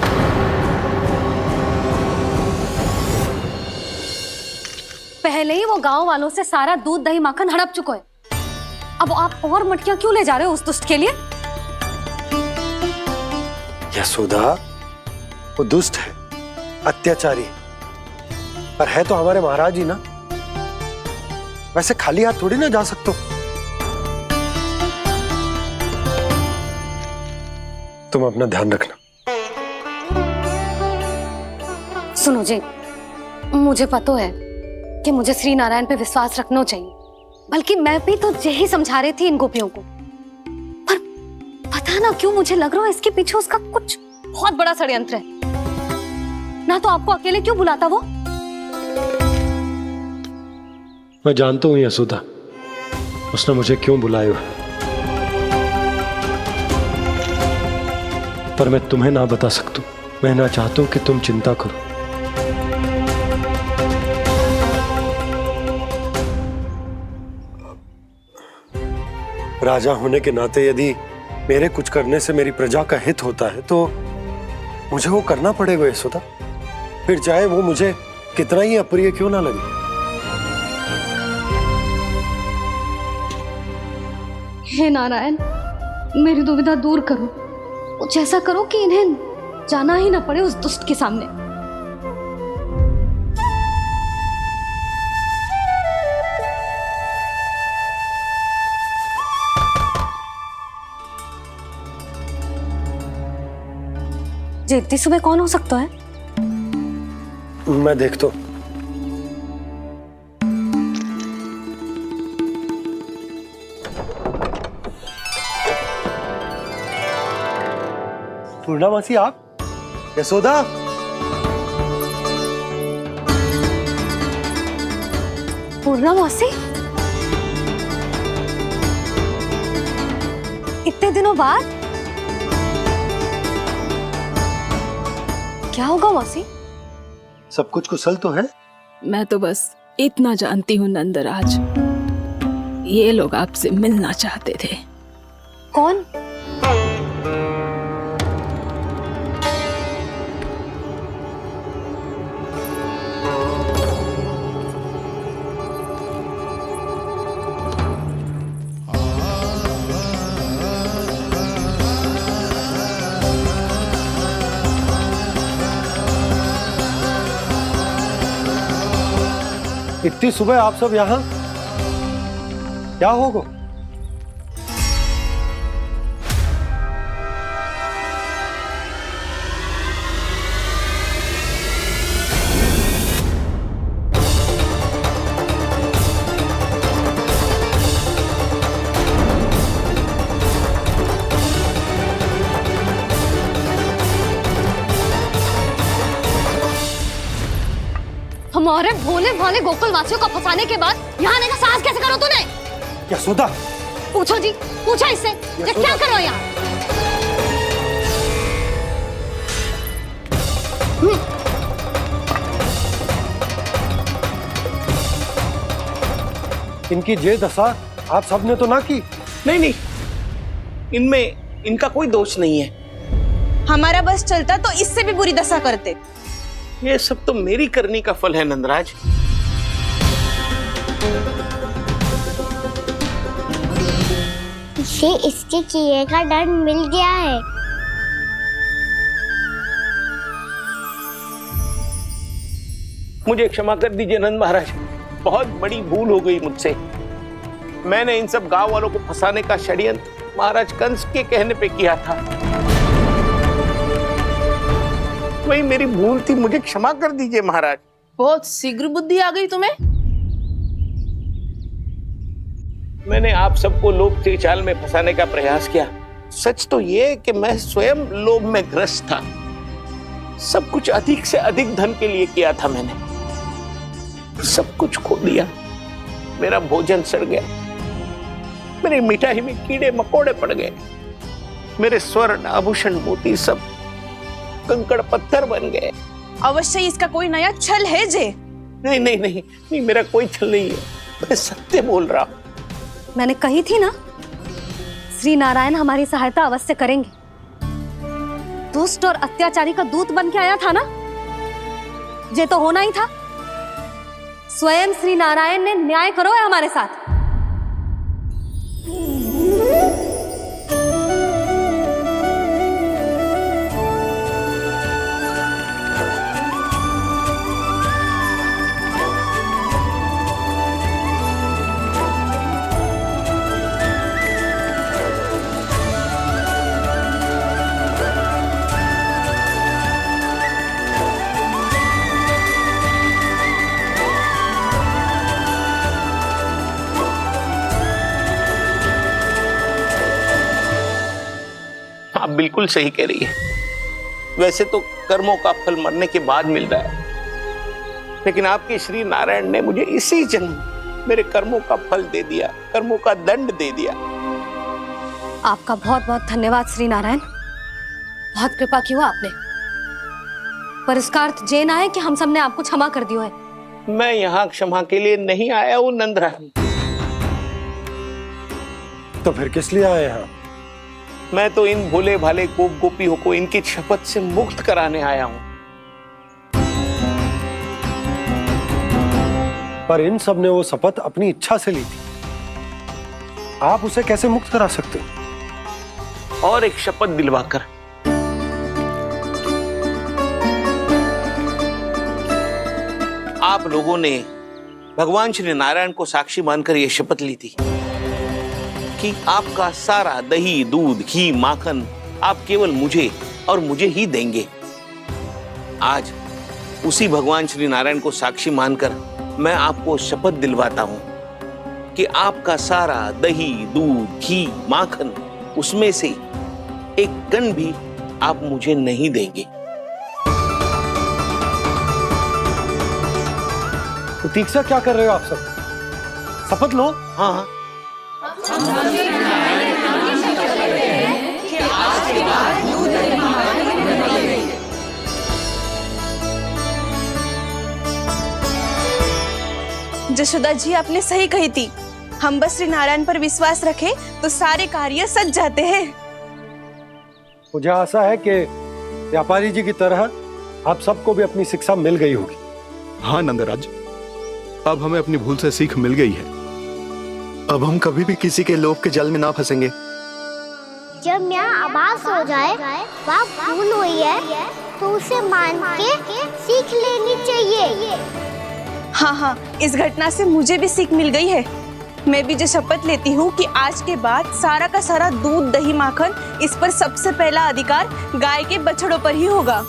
S5: पहले ही वो गांव वालों से सारा दूध दही माखन हड़प चुका है। अब आप और मटकियां क्यों ले जा रहे हो उस दुष्ट के लिए?
S18: यशोदा, वो दुष्ट है, अत्याचारी, पर है तो हमारे महाराज ही ना। वैसे खाली हाथ थोड़ी ना जा सकते हो। तुम अपना ध्यान रखना।
S5: सुनो जी, मुझे पता है कि मुझे श्री नारायण पे विश्वास रखना चाहिए, बल्कि मैं भी तो यही समझा रही थी इन गोपियों को। पर पता ना क्यों मुझे लग रहा है इसके पीछे उसका कुछ बहुत बड़ा षड्यंत्र है। ना तो आपको अकेले क्यों बुलाता वो?
S18: मैं जानता हूं यशोदा, उसने मुझे क्यों बुलाया है, पर मैं तुम्हें ना बता सकता। मैं ना चाहता हूं कि तुम चिंता करो। राजा होने के नाते यदि मेरे कुछ करने से मेरी प्रजा का हित होता है तो मुझे वो करना पड़ेगा यशोदा, फिर चाहे वो मुझे कितना ही अप्रिय क्यों ना लगे।
S5: हे नारायण, मेरी दुविधा दूर करो। कुछ ऐसा करो कि इन्हें जाना ही ना पड़े उस दुष्ट के सामने। जी इतनी सुबह कौन हो सकता है?
S18: मैं देखता हूं। पूर्णामासी, आप? यशोदा,
S5: पूर्णामासी, इतने दिनों बाद? क्या होगा मौसी?
S18: सब कुछ कुशल तो है?
S6: मैं तो बस इतना जानती हूँ नंदराज, ये लोग आपसे मिलना चाहते थे।
S5: कौन?
S18: इतनी सुबह आप सब यहाँ? क्या होगा?
S5: हमारे भोले भाले गोकुल वासियों को फंसाने के बाद यहाँ आने का साहस कैसे करो तूने?
S18: यशोदा,
S5: पूछो जी, पूछो इससे, ये क्या करो यहाँ?
S18: इनकी ये दशा आप सबने तो ना की?
S3: नहीं नहीं, इनमें इनका कोई दोष नहीं है।
S2: हमारा बस चलता तो इससे भी बुरी दशा करते।
S8: ये सब तो मेरी करनी का फल है नंदराज।
S1: इसे इसके किए का दंड मिल गया है।
S8: मुझे क्षमा कर दीजिए नंद महाराज, बहुत बड़ी भूल हो गई मुझसे। मैंने इन सब गांव वालों को फंसाने का षड्यंत्र महाराज कंस के कहने पे किया था। वही मेरी भूल थी, मुझे क्षमा कर दीजिए महाराज।
S3: बहुत शीघ्र बुद्धि आ गई तुम्हें।
S8: मैंने आप सबको लोभ के चाल में फंसाने का प्रयास किया। सच तो ये कि मैं स्वयं लोभ में ग्रस्त था। सब कुछ अधिक से अधिक धन के लिए किया था मैंने। सब कुछ खो दिया। मेरा भोजन सड़ गया, मेरी मिठाई में कीड़े मकोड़े पड़ गए, मेरे स्वर्ण आभूषण मोती सब कंकड़ पत्थर बन गए।
S2: अवश्य इसका कोई नया छल है जे।
S8: नहीं नहीं नहीं नहीं, मेरा कोई छल नहीं है, मैं सत्य बोल रहा हूं।
S5: मैंने कही थी ना, श्री नारायण हमारी सहायता अवश्य करेंगे। दुष्ट और अत्याचारी का दूत बन के आया था ना, ये तो होना ही था। स्वयं श्री नारायण ने न्याय करो है हमारे साथ।
S8: आप बिल्कुल सही कह रही है। वैसे तो कर्मों का फल मरने के बाद मिल रहा है, लेकिन आपके श्री नारायण ने मुझे इसी जन्म मेरे कर्मों का फल दे दिया, कर्मों का दंड दे दिया।
S5: आपका बहुत बहुत धन्यवाद श्री नारायण, बहुत कृपा की हो आपने। पर इसका अर्थ ये ना है कि हम सबने आपको क्षमा कर दिया है।
S8: मैं यहाँ क्षमा के लिए नहीं आया हूँ नंदरानी।
S18: तो फिर किस लिए आए हैं?
S8: मैं तो इन भोले भाले गोप गोपियों को इनकी शपथ से मुक्त कराने आया हूं।
S18: पर इन सब ने वो शपथ अपनी इच्छा से ली थी, आप उसे कैसे मुक्त करा सकते?
S8: और एक शपथ दिलवाकर। आप लोगों ने भगवान श्री नारायण को साक्षी मानकर यह शपथ ली थी कि आपका सारा दही, दूध, घी, माखन आप केवल मुझे और मुझे ही देंगे। आज उसी भगवान श्री नारायण को साक्षी मानकर मैं आपको शपथ दिलवाता हूं कि आपका सारा दही, दूध, घी, माखन उसमें से एक कण भी आप मुझे नहीं देंगे।
S18: प्रतीक्षा क्या कर रहे हो आप सब? शपथ लो।
S8: हाँ
S2: जशोदा जी, आपने सही कही थी। हम बस श्री नारायण पर विश्वास रखें तो सारे कार्य सज जाते हैं।
S18: मुझे आशा है कि व्यापारी जी की तरह आप सबको भी अपनी शिक्षा मिल गई होगी।
S4: हाँ नंदराज, अब हमें अपनी भूल से सीख मिल गई है। अब हम कभी भी किसी के लोभ के जल में ना फंसेंगे।
S1: जब यहाँ आभास हो जाए वहाँ भूल हुई है तो उसे मान के सीख लेनी चाहिए।
S2: हाँ हाँ, इस घटना से मुझे भी सीख मिल गई है। मैं भी जो शपथ लेती हूँ कि आज के बाद सारा का सारा दूध, दही, माखन इस पर सबसे पहला अधिकार गाय के बछड़ों पर ही होगा।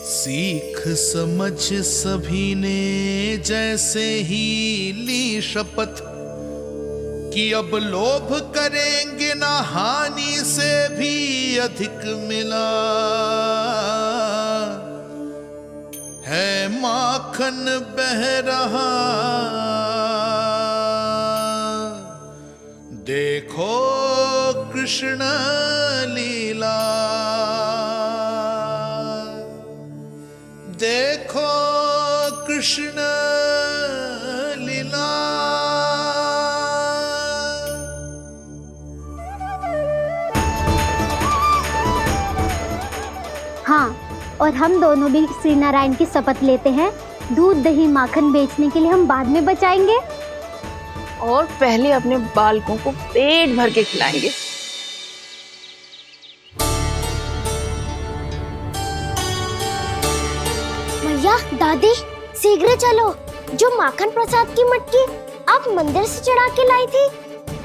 S19: सीख समझ सभी ने जैसे ही ली शपथ कि अब लोभ करेंगे ना हानि से भी अधिक मिला है, माखन बह रहा देखो कृष्ण लीला, देखो कृष्ण लीला।
S1: हाँ, और हम दोनों भी श्री नारायण की शपथ लेते हैं, दूध दही माखन बेचने के लिए हम बाद में बचाएंगे
S3: और पहले अपने बालकों को पेट भर के खिलाएंगे।
S1: मैया, दादी, शीघ्र चलो। जो माखन प्रसाद की मटकी आप मंदिर से चढ़ा के लाई थी,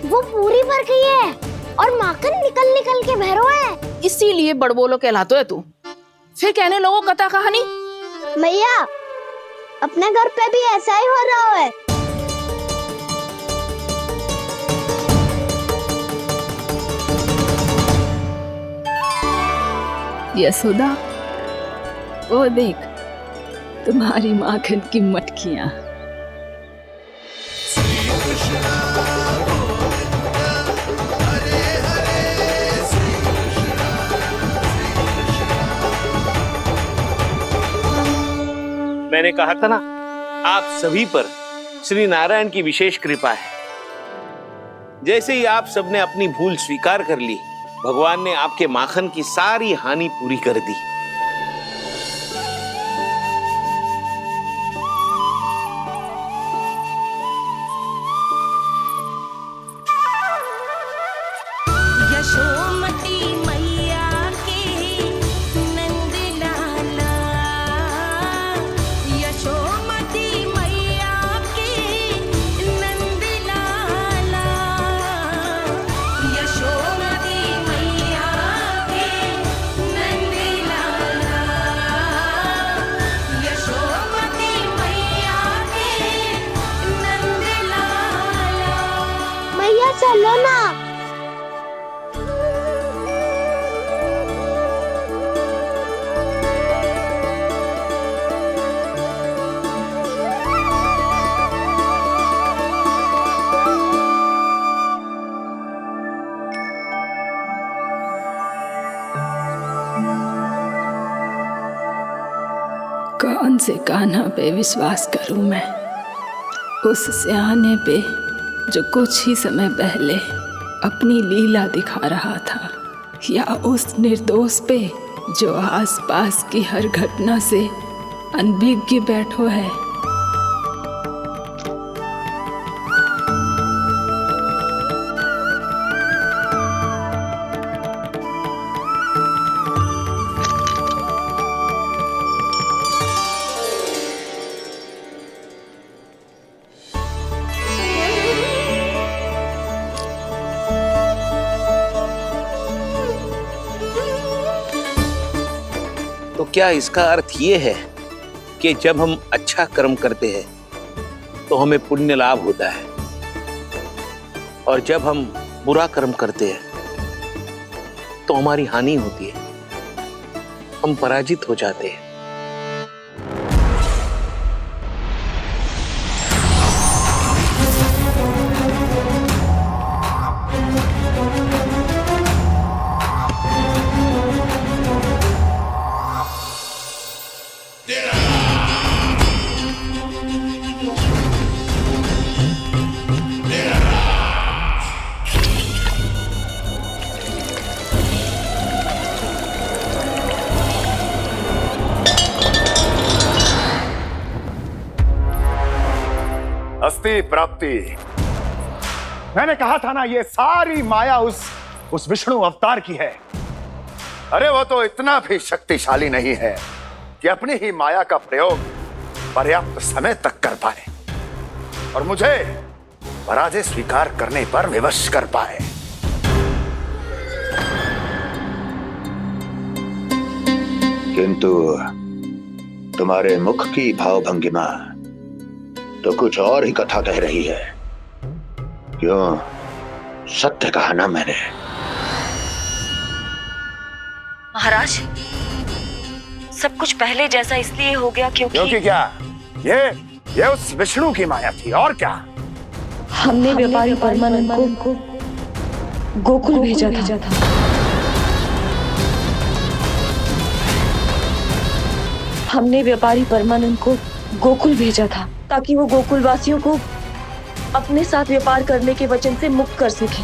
S1: वो पूरी भर गई है और माखन निकल निकल के भरो है।
S3: इसीलिए बड़बोलो कहलाते है तू। फिर कहने लगो कथा कहानी।
S1: मैया, अपने घर पे भी ऐसा ही हो रहा है।
S6: यशोदा, वो देख तुम्हारी माखन की मटकियां।
S8: मैंने कहा था ना, आप सभी पर श्री नारायण की विशेष कृपा है। जैसे ही आप सबने अपनी भूल स्वीकार कर ली, भगवान ने आपके माखन की सारी हानि पूरी कर दी।
S20: यशोमती मैया के नंद लाला, यशोमती मैया के नंद लाला, यशोमती मैया के नंद लाला, यशोमती मैया के नंद लाला।
S1: मैया चलो ना।
S6: कौन से कान्हा पे विश्वास करूं मैं? उस सियाने पे जो कुछ ही समय पहले अपनी लीला दिखा रहा था, या उस निर्दोष पे जो आसपास की हर घटना से अनभिज्ञ बैठो है?
S8: तो क्या इसका अर्थ ये है कि जब हम अच्छा कर्म करते हैं तो हमें पुण्य लाभ होता है, और जब हम बुरा कर्म करते हैं तो हमारी हानि होती है, हम पराजित हो जाते हैं?
S7: अस्ति प्राप्ति। मैंने कहा था ना, ये सारी माया उस विष्णु अवतार की है। अरे वो तो इतना भी शक्तिशाली नहीं है कि अपनी ही माया का प्रयोग पर्याप्त समय तक कर पाए और मुझे पराजय स्वीकार करने पर विवश कर पाए।
S13: किंतु तुम्हारे मुख की भावभंगिमा तो कुछ और ही कथा कह रही है। क्यों? सत्य कहा ना मैंने।
S9: महाराज, सब कुछ पहले जैसा इसलिए हो गया क्योंकि
S7: क्या? ये उस विष्णु की माया थी, और क्या?
S9: हमने व्यापारी परमानंद को गोकुल भेजा था। हमने व्यापारी परमानंद को गोकुल भेजा था ताकि वो गोकुल वासियों को अपने साथ व्यापार करने के वचन से मुक्त कर सके।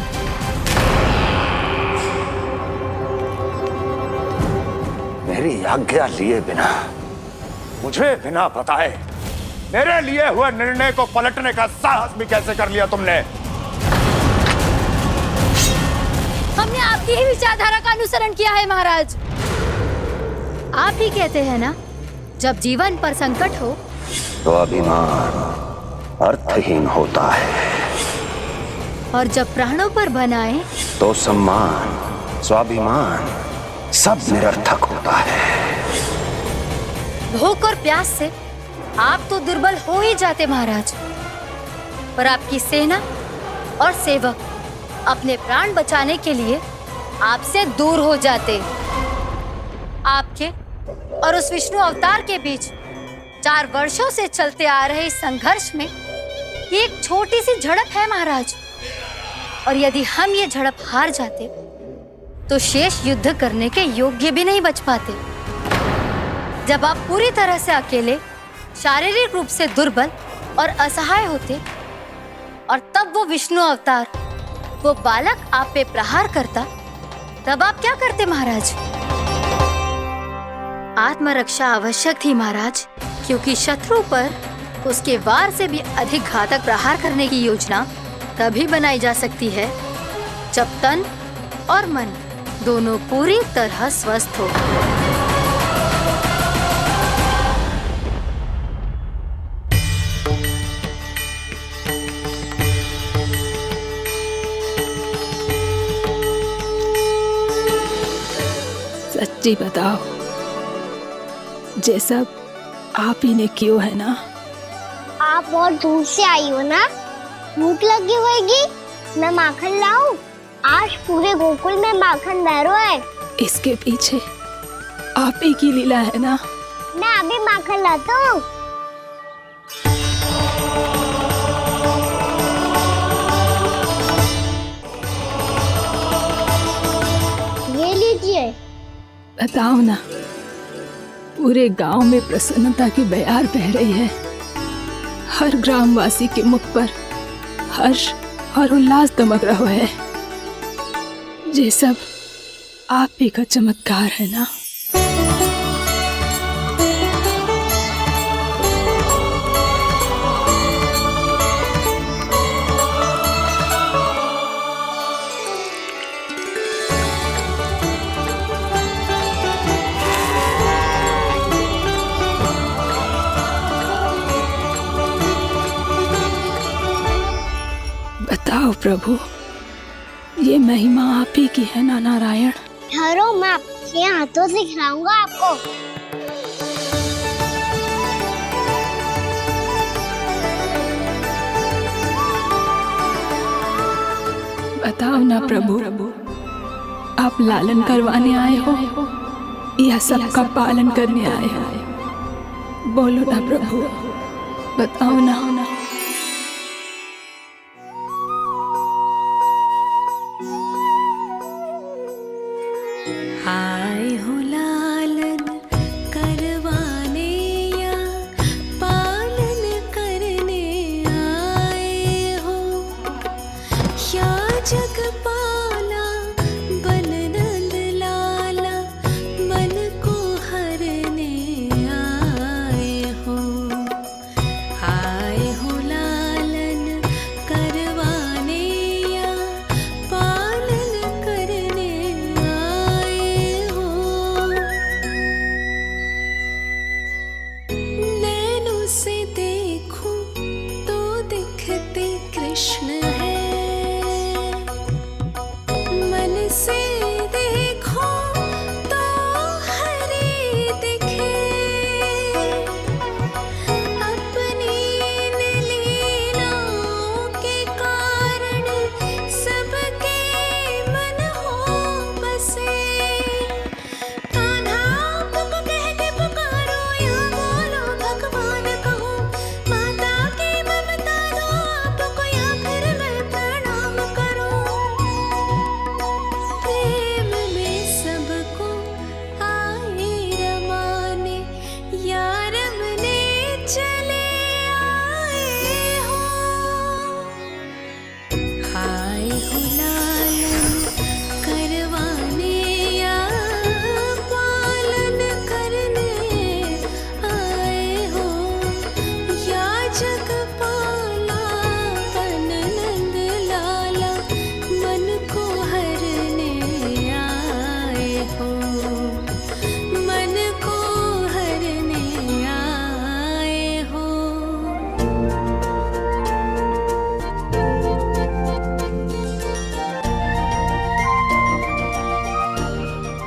S7: मेरी आज्ञा लिए बिना, मुझे बिना बताए मेरे लिए हुए निर्णय को पलटने का साहस भी कैसे कर लिया तुमने?
S17: हमने आपकी ही विचारधारा का अनुसरण किया है महाराज। आप ही कहते हैं ना, जब जीवन पर संकट हो
S7: तो अभिमान अर्थहीन होता है,
S17: और जब प्राणों पर बनाए
S7: तो सम्मान स्वाभिमान सब निरर्थक होता है।
S17: भूख और प्यास से आप तो दुर्बल हो ही जाते महाराज, पर आपकी सेना और सेवक अपने प्राण बचाने के लिए आपसे दूर हो जाते। आपके और उस विष्णु अवतार के बीच 4 वर्षों से चलते आ रहे इस संघर्ष में ये एक छोटी सी झड़प है महाराज, और यदि हम ये झड़प हार जाते तो शेष युद्ध करने के योग्य भी नहीं बच पाते। जब आप पूरी तरह से अकेले, शारीरिक रूप से दुर्बल और असहाय होते, और तब वो विष्णु अवतार, वो बालक आप पे प्रहार करता, तब आप क्या करते महाराज? आत्मरक्षा आवश्यक थी महाराज, क्योंकि शत्रु पर उसके वार से भी अधिक घातक प्रहार करने की योजना तभी बनाई जा सकती है जब तन और मन दोनों पूरी तरह स्वस्थ हो।
S6: सच्ची बताओ, ये सब आप ही ने क्यों है ना?
S1: आप बहुत दूर से आई हो ना, भूख लगी होगी। मैं माखन लाऊं? आज पूरे गोकुल में माखन बह रहा है।
S6: इसके पीछे आप ही की लीला है ना?
S1: मैं अभी माखन लाता हूँ। ये लीजिए।
S6: बताओ ना, पूरे गांव में प्रसन्नता की बयार बह रही है। हर ग्रामवासी के मुख पर हर्ष और उल्लास दमक रहा है। ये सब आप ही का चमत्कार है ना? बताओ प्रभु, ये महिमा आप ही की है ना नारायण?
S1: ठहरो, मैं आपके हाथों से खिलाऊंगा आपको।
S6: बताओ ना प्रभु, आप लालन करवाने आए हो या सबका पालन करने आए हो? बोलो ना प्रभु, बताओ ना।
S20: आए हो लालन करवाने या पालन करने आए हो, या जगपाला बन नंद लाला मन को हरने आए हो। आए हो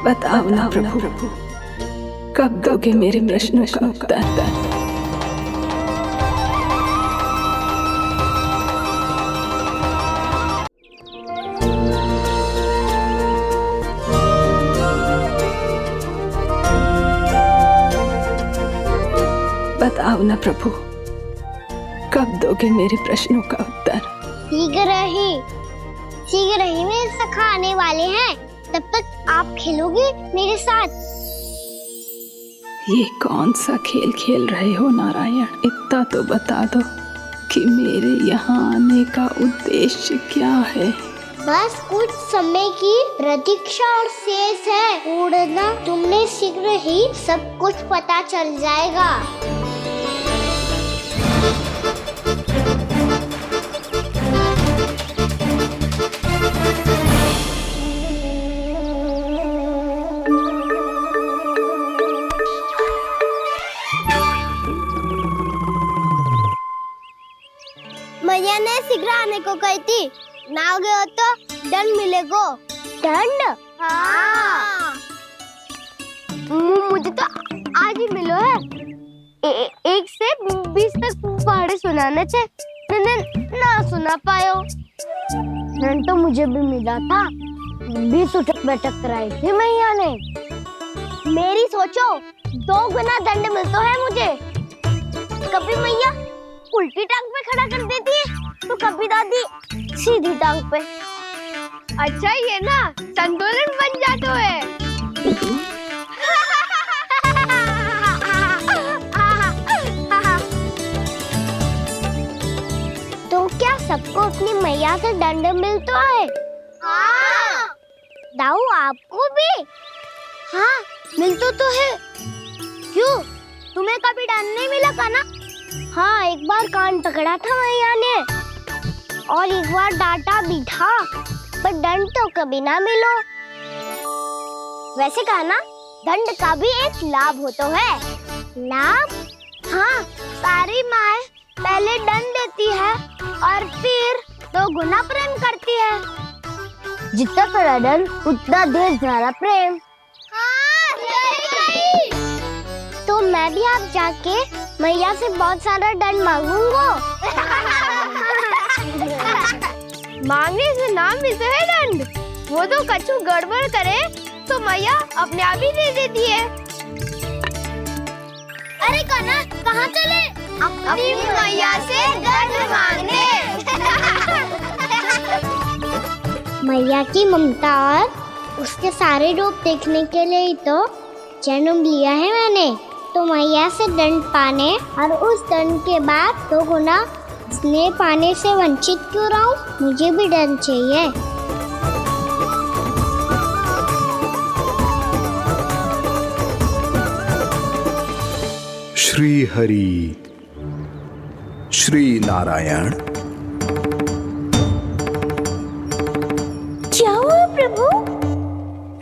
S6: बताओ ना प्रभु, कब दोगे मेरे प्रश्नों का उत्तर? बताओ ना प्रभु, कब दोगे मेरे प्रश्नों का उत्तर?
S1: शीघ्र ही मेरे सखा आने वाले हैं, तब तक आप खेलोगे मेरे साथ।
S6: ये कौन सा खेल खेल रहे हो नारायण? इतना तो बता दो कि मेरे यहाँ आने का उद्देश्य क्या है?
S1: बस कुछ समय की प्रतीक्षा और शेष है। उड़ना तुमने शीघ्र ही सब कुछ पता चल जाएगा। मैया ने शीघ्र आने को कही थी, ना आ गए हो तो दंड मिलेगा। दंड? हाँ। मुझे तो आज ही मिलो है। 1 से 20 तक पहाड़े सुनाने थे, ना सुना पायो। दंड तो मुझे भी मिला था, 20 उठक बैठक कराई थी मैया ने। मेरी सोचो 2 गुना दंड मिलता है मुझे। कभी मैया उल्टी टांग पे खड़ा कर देती है, तो कभी दादी सीधी टांग पे। अच्छा ये ना संतुलन बन जाता है। तो क्या सबको अपनी मैया से दंड मिलता है? हाँ। दाऊ आपको भी? हाँ मिलता तो है। क्यों, तुम्हें कभी दंड नहीं मिला का ना? हाँ, एक बार कान पकड़ा था मैया ने और एक बार डांटा भी था, पर दंड तो कभी ना मिलो। वैसे कहा ना, दंड का भी एक लाभ होता है। लाभ? हाँ, सारी माँ पहले दंड देती है और फिर 2 गुना प्रेम करती है। जितना बड़ा दंड उतना ढेर सारा प्रेम। हाँ, सही कही। तो मैं भी आप जाके मैया से बहुत सारा दंड मांगूंगा। मांगने से ना मिलता है दंड, वो तो कछु गड़बड़ करे तो मैया अपने आप ही दे देती है। अरे कना, कहाँ चले? अपनी मैया से दंड मांगने। मैया की ममता और उसके सारे रूप देखने के लिए ही तो जन्म लिया है मैंने। तो मैया से दंड पाने और उस दंड के बाद 2 गुना स्नेह पाने से वंचित क्यों रहूं? मुझे भी दंड चाहिए।
S21: श्री हरि श्री नारायण।
S1: क्या हुआ प्रभु,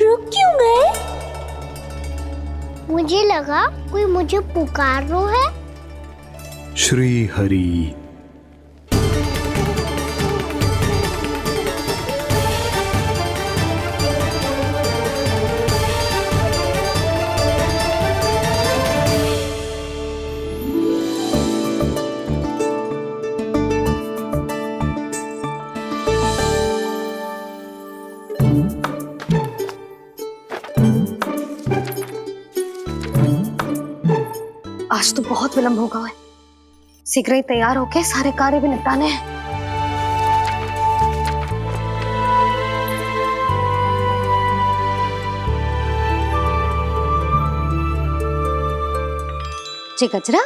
S1: रुक क्यों गए? मुझे लगा कोई मुझे पुकार रहा है।
S21: श्री हरि।
S5: आज तो बहुत विलंब होगा है, शीघ्र ही तैयार होके सारे कार्य भी निपटाने हैं। जी गजरा,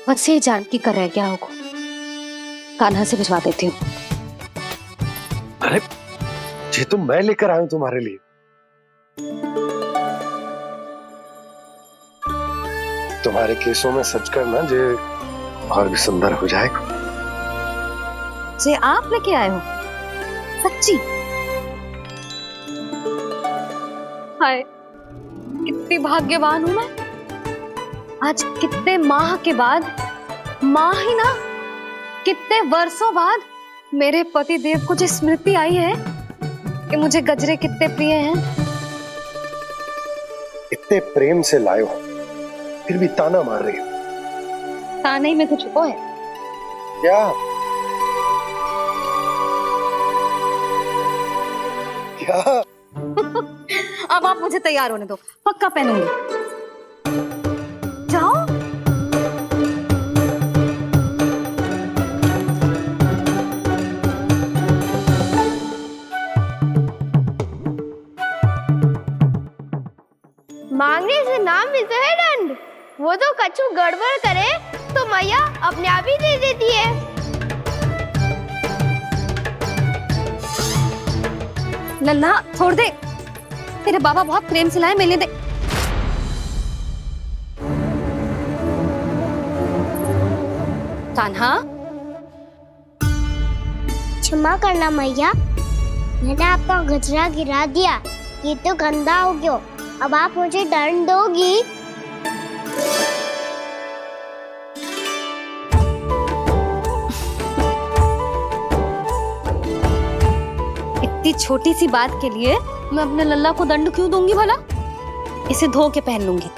S5: बस ये जान की कर रह गया होगा, कान्हा से भिजवा देती हूँ।
S18: अरे ये तो मैं लेकर आया हूं तुम्हारे लिए। तुम्हारे केसों में सच करना जे और भी सुंदर हो जाएगा।
S5: जे आप लेके आए हो? सच्ची? हाय, कितनी भाग्यवान हूं मैं। आज कितने माह के बाद, माह ही ना, कितने वर्षों बाद मेरे पति देव को जो स्मृति आई है कि मुझे गजरे कितने प्रिय हैं।
S18: इतने प्रेम से लाए हो, फिर भी ताना मार रही हो।
S5: ताने में कुछ छुपो है
S18: क्या? क्या?
S5: अब आप मुझे तैयार होने दो, पक्का पहनूंगी। जाओ।
S1: मांगने से नाम मिलता है दंड। वो तो कछु गड़बड़ करे तो मैया अपने आप ही दे देती है।
S5: लल्ला छोड़ दे, तेरे बाबा बहुत प्रेम से लाए, मिलने दे। कान्हा,
S1: क्षमा करना मैया, मैंने आपका गजरा गिरा दिया, ये तो गंदा हो गया। अब आप मुझे दंड दोगी?
S5: इतनी छोटी सी बात के लिए मैं अपने लल्ला को दंड क्यों दूंगी भला? इसे धो के पहन लूंगी।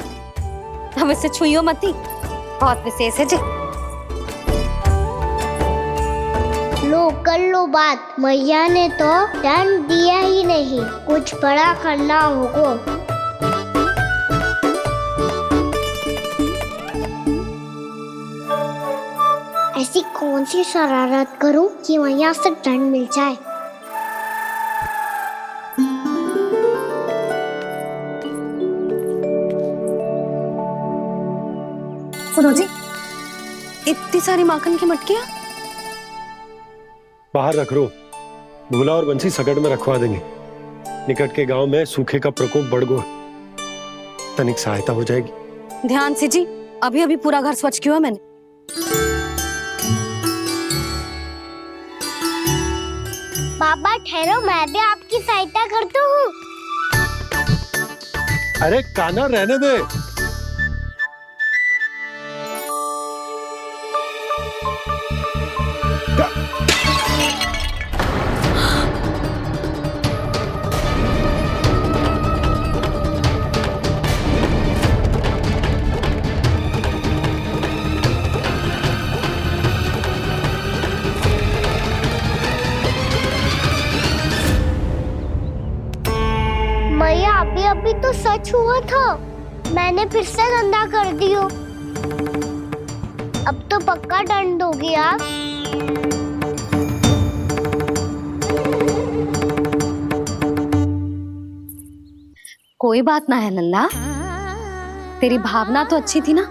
S5: हम इसे छुइयो मती, बहुत विशेष है जी।
S1: लो कर लो बात, मैया ने तो दंड दिया ही नहीं, कुछ बड़ा करना होगा। ऐसी कौन सी शरारत करूं कि मैया से दंड मिल जाए?
S5: सुनो जी, इतनी सारी माखन की मटकियां
S18: बाहर रख रो, भूला और बंसी सकट में रखवा देंगे। निकट के गांव में सूखे का प्रकोप बढ़ गया, तनिक सहायता हो जाएगी।
S5: ध्यान से जी, अभी अभी पूरा घर स्वच्छ किया मैंने।
S1: बाबा ठहरो, मैं भी आपकी सहायता करता हूँ।
S18: अरे कान्हा रहने दे।
S1: मैया अभी अभी तो सच हुआ था, मैंने फिर से गंदा कर दियो। अब तो पक्का दंड दोगी आप।
S5: कोई बात ना है लल्ला, तेरी भावना तो अच्छी थी ना,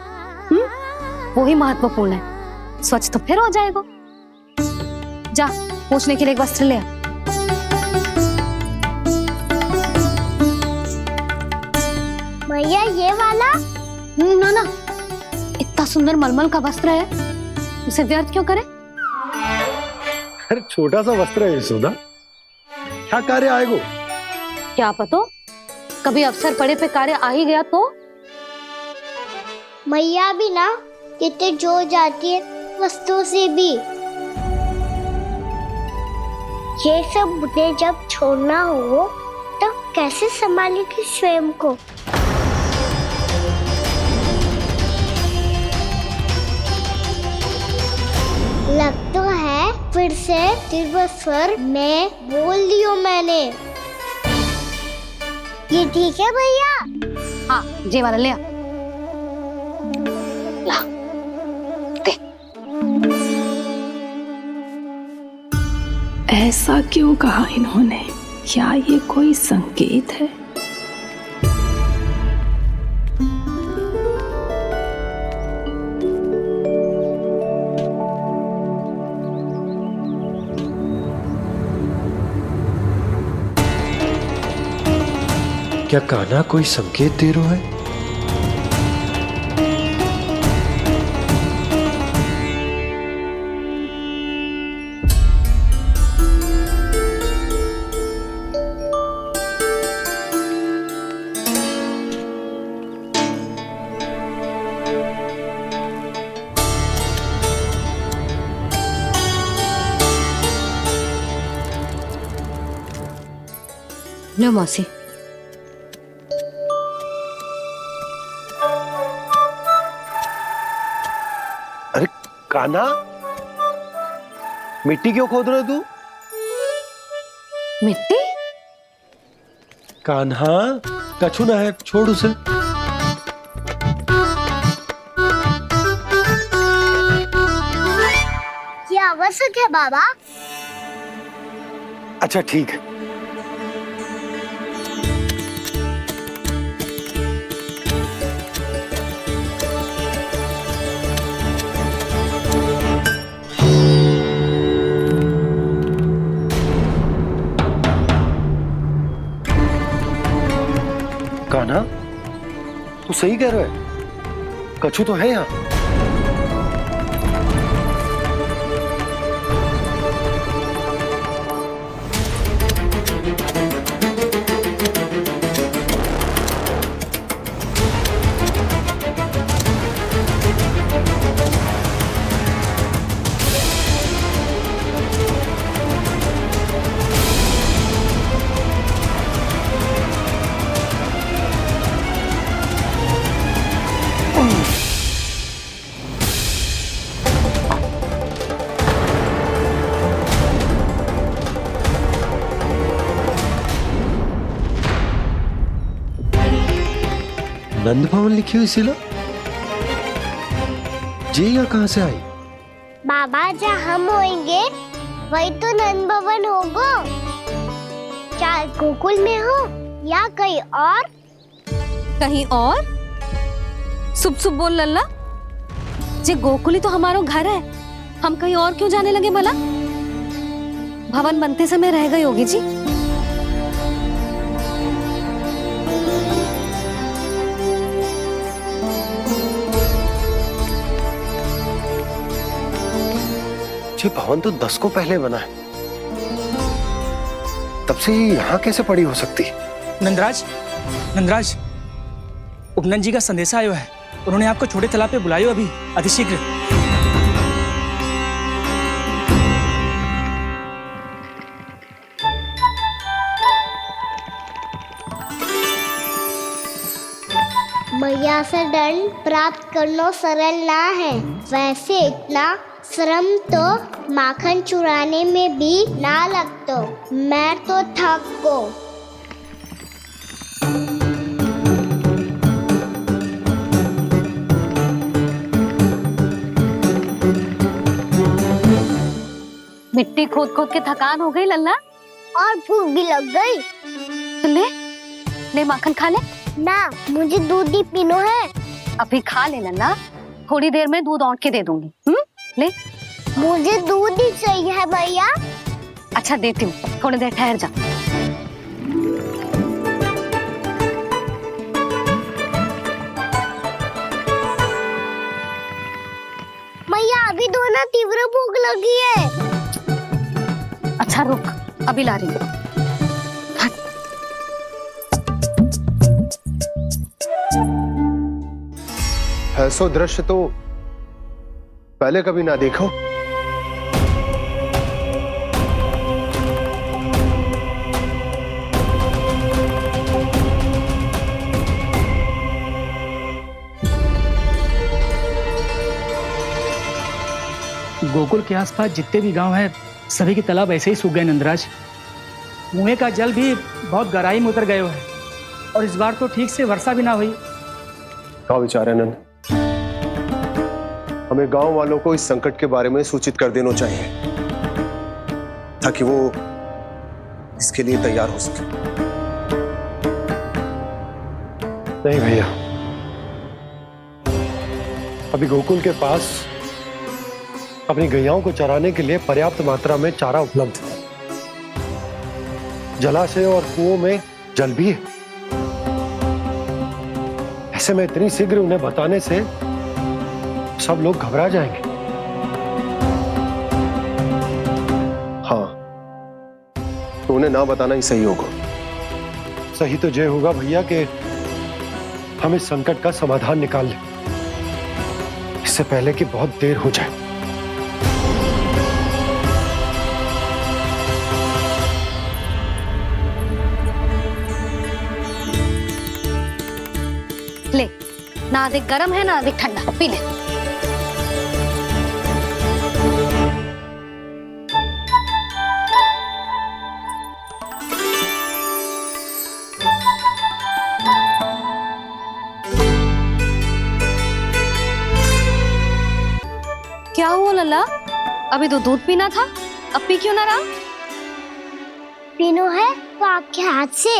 S5: वही महत्वपूर्ण है। स्वच्छ तो फिर हो जाएगा। जा, पूछने के लिए एक वस्त्र ले आ।
S1: भैया ये वाला?
S5: ना ना, इतना सुंदर मलमल का वस्त्र है, उसे व्यर्थ क्यों करे?
S18: अरे छोटा सा वस्त्र है यशोदा, क्या कार्य आएगा?
S5: क्या पता, कभी अवसर पड़े पे कार्य आ ही गया तो।
S1: मैया भी ना कितने जो जाती है वस्तुओं से भी। ये सब मुझे जब छोड़ना हो तो कैसे संभालेगी स्वयं को? लग तो है फिर से तिरस्वर में बोल दियो मैंने। ये ठीक है भैया?
S5: हाँ, ये वाला ले आ। ला, दे।
S6: ऐसा क्यों कहा इन्होंने? क्या ये कोई संकेत है?
S18: क्या कान्हा कोई संकेत दे रहा है?
S5: लो मौसी।
S18: अरे कान्हा, मिट्टी क्यों खोद रहे तू?
S5: मिट्टी?
S18: कान्हा, कछु ना है, छोड़ उसे।
S1: ये आवश्यक है बाबा।
S18: अच्छा ठीक है। कान्हा, तू सही कह रहा है, कछु तो है यहाँ। नंद भवन लिखी हुई सिला, जी यहाँ कहाँ से आई?
S1: बाबा जहाँ हम होंगे वही तो नंद भवन होगा। चाहे गोकुल में हो या कहीं और।
S5: कहीं और? सुब सुब बोल लल्ला। जे गोकुल ही तो हमारा घर है, हम कहीं और क्यों जाने लगे भला? भवन बनते समय रह गई होगी जी।
S18: ये भवन तो 10 को पहले बना है, तब से ही यहाँ कैसे पड़ी हो सकती?
S15: नंदराज, नंदराज, उपनंद जी का संदेशा आयो है। उन्होंने आपको छोटे तालाब पे बुलायो अभी, अतिशीघ्र।
S1: मैया से दंड प्राप्त करना सरल ना है। वैसे इतना श्रम तो माखन चुराने में भी ना लगतो। मैं तो थक गो।
S5: मिट्टी खोद खोद के थकान हो गई लल्ला,
S1: और भूख भी लग गई।
S5: तो ले ले माखन खा ले।
S1: ना, मुझे दूध ही पीनो है।
S5: अभी खा ले लल्ला, थोड़ी देर में दूध औंट के दे दूंगी। ले।
S1: मुझे दूध ही चाहिए है भैया।
S5: अच्छा देती हूँ, थोड़ी देर ठहर जा।
S1: मैया अभी दोनों तीव्र भूख लगी है।
S5: अच्छा रुक, अभी ला रही हूँ।
S18: ऐसा दृश्य तो पहले कभी ना देखो।
S15: गोकुल के आसपास जितने भी गांव हैं, सभी के तालाब ऐसे ही सूख गए नंदराज। कुएं का जल भी बहुत गहराई में उतर गए है, और इस बार तो ठीक से वर्षा भी ना हुई।
S18: क्या विचार है नंद? हमें गांव वालों को इस संकट के बारे में सूचित कर देना चाहिए, ताकि वो इसके लिए तैयार हो सके। नहीं भैया, अभी गोकुल के पास अपनी गैयाओं को चराने के लिए पर्याप्त मात्रा में चारा उपलब्ध है। जलाशय और कुओं में जल भी है। ऐसे में इतनी शीघ्र उन्हें बताने से सब लोग घबरा जाएंगे। हाँ, तो उन्हें ना बताना ही सही होगा। सही तो ये होगा भैया कि हम इस संकट का समाधान निकाल लें, इससे पहले कि बहुत देर हो जाए।
S5: ले, ना अधिक गर्म है ना अधिक ठंडा, पी ले। क्या हुआ लल्ला? अभी तो दूध पीना था, अब पी क्यों ना रहा?
S1: पीनो है तो आपके हाथ से।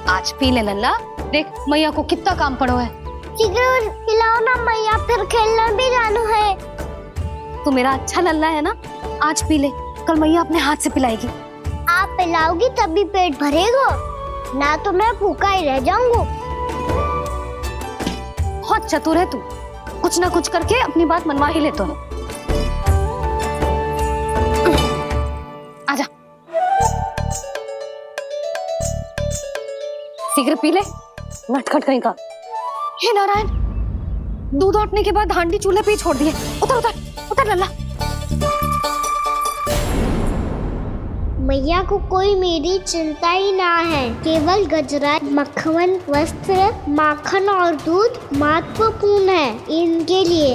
S5: आज पी ले लल्ला, देख मैया को कितना काम पड़ो है।
S1: शीघ्र पिलाओ ना मैया, फिर खेलना भी जानो है।
S5: तू मेरा अच्छा लल्ला है ना, आज पी ले, कल मैया अपने हाथ से पिलाएगी।
S1: आप पिलाओगी तभी पेट भरेगा, ना तो मैं भूखा ही रह जाऊंगा।
S5: बहुत चतुर है तू, कुछ ना कुछ करके अपनी बात मनवा ही लेता है। आजा, शीघ्र पी ले, नटखट कहीं का। हे नारायण, दूध औटने के बाद हांडी चूल्हे पे ही छोड़ दिए। उतर उतर उतर लल्ला।
S1: मैया को कोई मेरी चिंता ही ना है, केवल गजरा, मक्खन, वस्त्र, माखन और दूध महत्वपूर्ण है इनके लिए।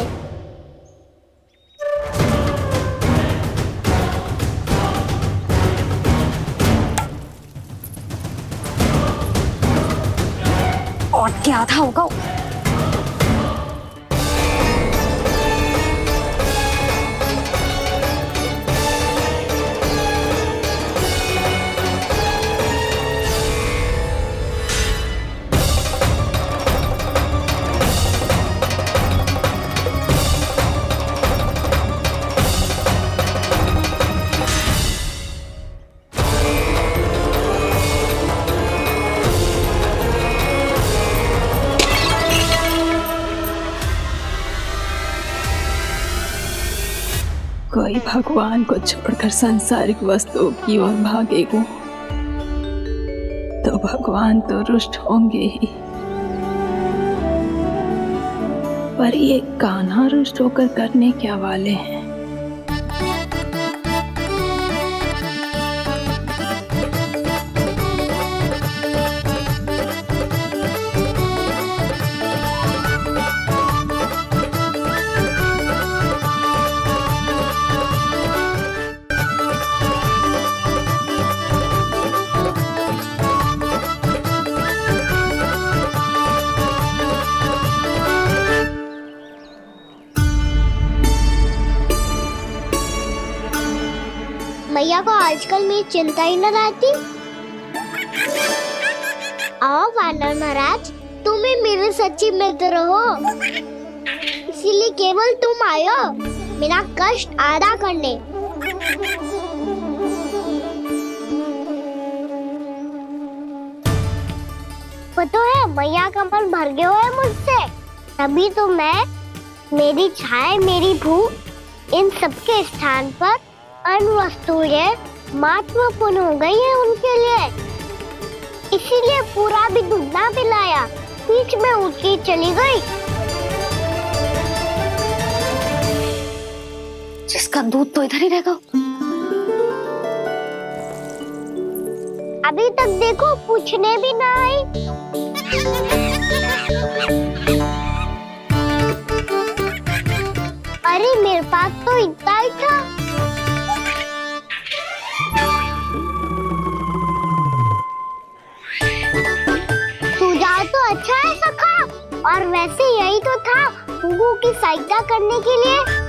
S5: और क्या था होगा?
S6: कोई भगवान को छोड़कर सांसारिक वस्तुओं की ओर भागेगा तो भगवान तो रुष्ट होंगे ही, पर ये कान्हा रुष्ट होकर करने क्या वाले हैं?
S1: मैया को आजकल मेरी चिंता ही न रहती। आओ वानर महाराज, तुम ही मेरे सच्ची मित्र हो, इसीलिए केवल तुम आयो मेरा कष्ट आधा करने। पता है मैया का मन भर गया है मुझसे, तभी तो मैं, मेरी छाया, मेरी भूख, इन सबके स्थान पर अन्य वस्तुएं महत्वपूर्ण हो गई है उनके लिए। इसीलिए पूरा भी दूध ना पिलाया, बीच में उठ के चली गई।
S5: जिसका दूध तो इधर ही रहेगा।
S1: अभी तक देखो पूछने भी ना आई। अरे मेरे पास तो इतना ही था। सुझाव तो अच्छा है सखा, और वैसे यही तो था गुगु की सहायता करने के लिए।